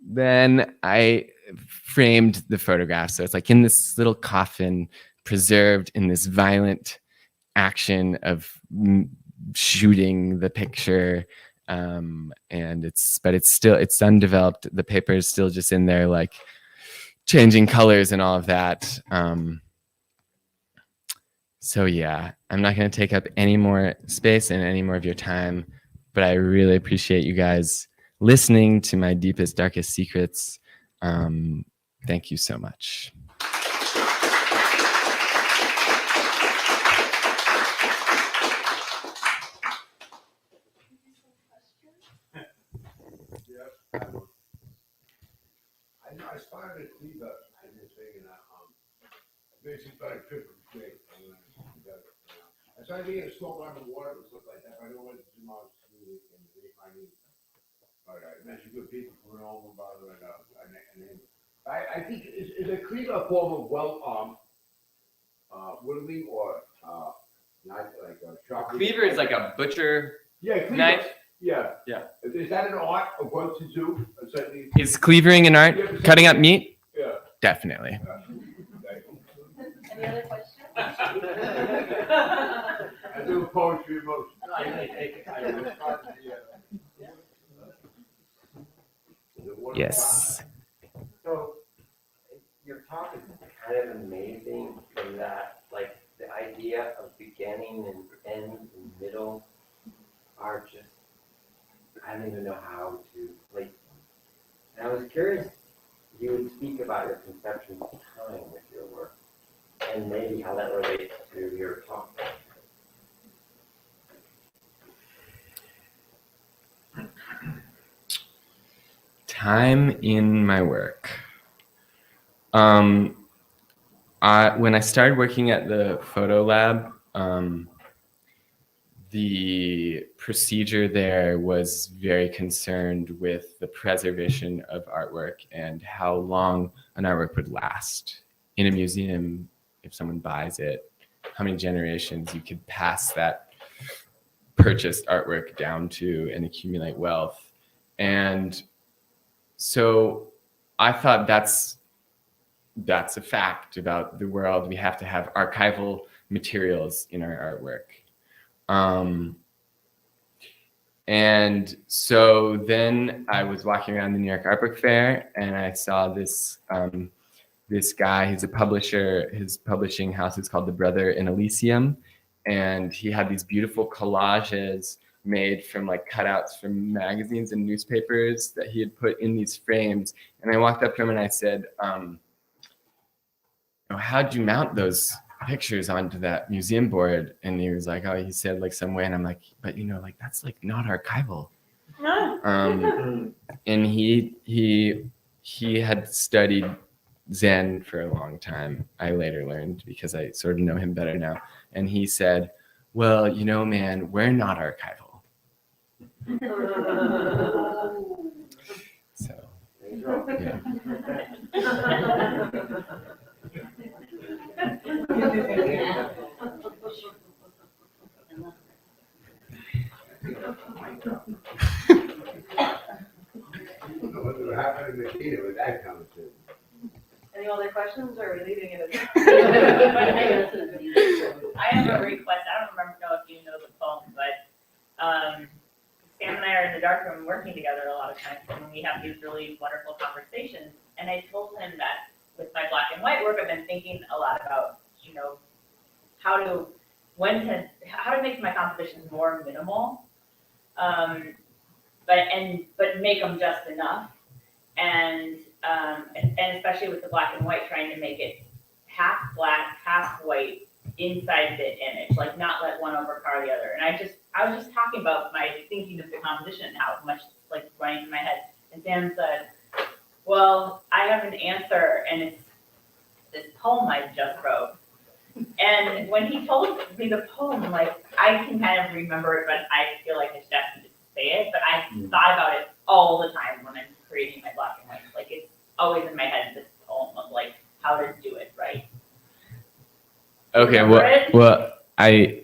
then I framed the photograph. So it's like in this little coffin, preserved in this violent action of shooting the picture. And it's undeveloped. The paper is still just in there, like changing colors and all of that. So yeah, I'm not going to take up any more space and any more of your time, but I really appreciate you guys listening to my deepest, darkest secrets. Thank you so much. I started to clean up and this thing, and basically started tripping straight. I started to get a small amount of water and stuff like that. I don't want to do my sleep and if I need. All right, that's a good people coming over about it. I think is a cleaver a form of whittling or not like a sharp. Cleaver is like a butcher cleaver. knife. Yeah. Yeah. Is that an art of what to do? Is cleavering an art? Cutting up meat? Yeah. Definitely. Any other questions? I do poetry most. Yes. So your talk is kind of amazing in that, like, the idea of beginning and end and middle are just, I don't even know how to, like, and I was curious, you would speak about your conception of time with your work and maybe how that relates to your talk. Time in my work. When I started working at the photo lab, the procedure there was very concerned with the preservation of artwork and how long an artwork would last in a museum. If someone buys it, how many generations you could pass that purchased artwork down to and accumulate wealth. And so I thought that's a fact about the world. We have to have archival materials in our artwork. And so then I was walking around the New York Art Book Fair, and I saw this this guy. He's a publisher. His publishing house is called The Brother in Elysium, and he had these beautiful collages made from like cutouts from magazines and newspapers that he had put in these frames. And I walked up to him and I said, how'd you mount those pictures onto that museum board? And he was like, oh, he said like some way. And I'm like, but like that's like not archival. And he had studied Zen for a long time. I later learned because I sort of know him better now. And he said, well, man, we're not archival. So, yeah. What happened in Medina with that conversation? Any other questions, or are we leaving it at I have a request. I don't know if you know the poem, but Sam and I are in the dark room working together a lot of times, and we have these really wonderful conversations. And I told him that with my black and white work, I've been thinking a lot about, how to make my compositions more minimal, but make them just enough, and especially with the black and white, trying to make it half black, half white inside the image, like not let one overpower the other. And I was just talking about my thinking of the composition and how much it's like running through my head. And Sam said, well, I have an answer, and it's this poem I just wrote. And when he told me the poem, like I can kind of remember it, but I feel like it's destined to say it. But I thought about it all the time when I'm creating my black and white. Like it's always in my head, this poem of like how to do it right. Okay, well, I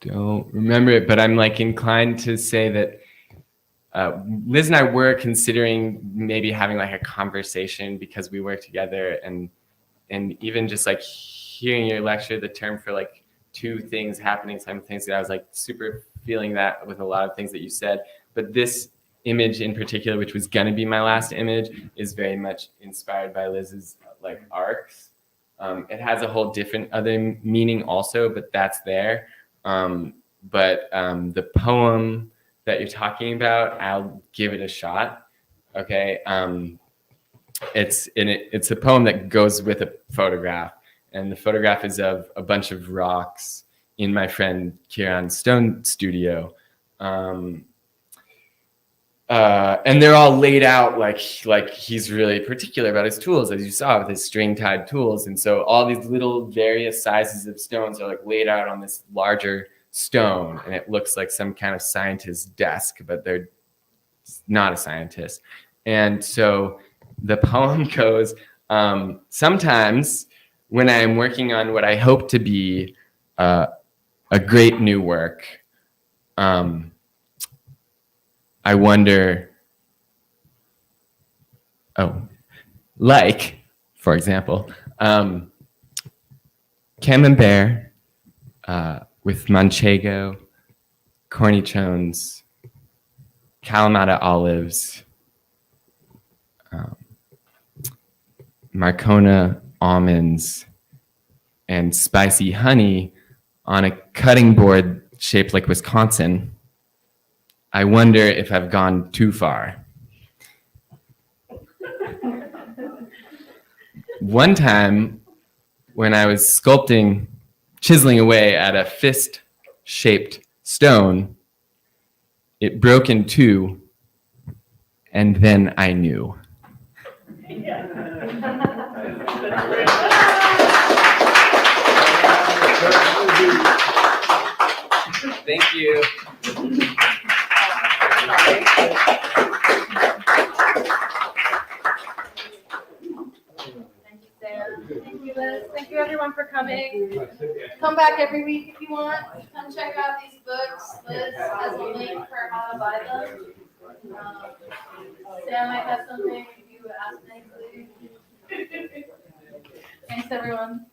don't remember it, but I'm like inclined to say that Liz and I were considering maybe having like a conversation because we work together, and even just like hearing your lecture, the term for like two things happening simultaneously, I was like super feeling that with a lot of things that you said. But this image in particular, which was gonna be my last image, is very much inspired by Liz's like arcs. It has a whole different other meaning also, but that's there. But the poem that you're talking about, I'll give it a shot. Okay. It's a poem that goes with a photograph, and the photograph is of a bunch of rocks in my friend Kieran's stone studio. And they're all laid out like he's really particular about his tools, as you saw with his string tied tools. And so all these little various sizes of stones are like laid out on this larger stone, and it looks like some kind of scientist's desk, but they're not a scientist. And so the poem goes, sometimes when I'm working on what I hope to be a great new work, I wonder, like, for example, Camembert with Manchego, cornichones, Kalamata olives, Marcona almonds, and spicy honey on a cutting board shaped like Wisconsin. I wonder if I've gone too far. One time when I was chiseling away at a fist-shaped stone, it broke in two, and then I knew. Thank you. Thank you, Sam. Thank you, Liz. Thank you, everyone, for coming. Come back every week if you want. Come check out these books. Liz has a link for how to buy them. Sam might have something if you ask nicely. Thanks, everyone.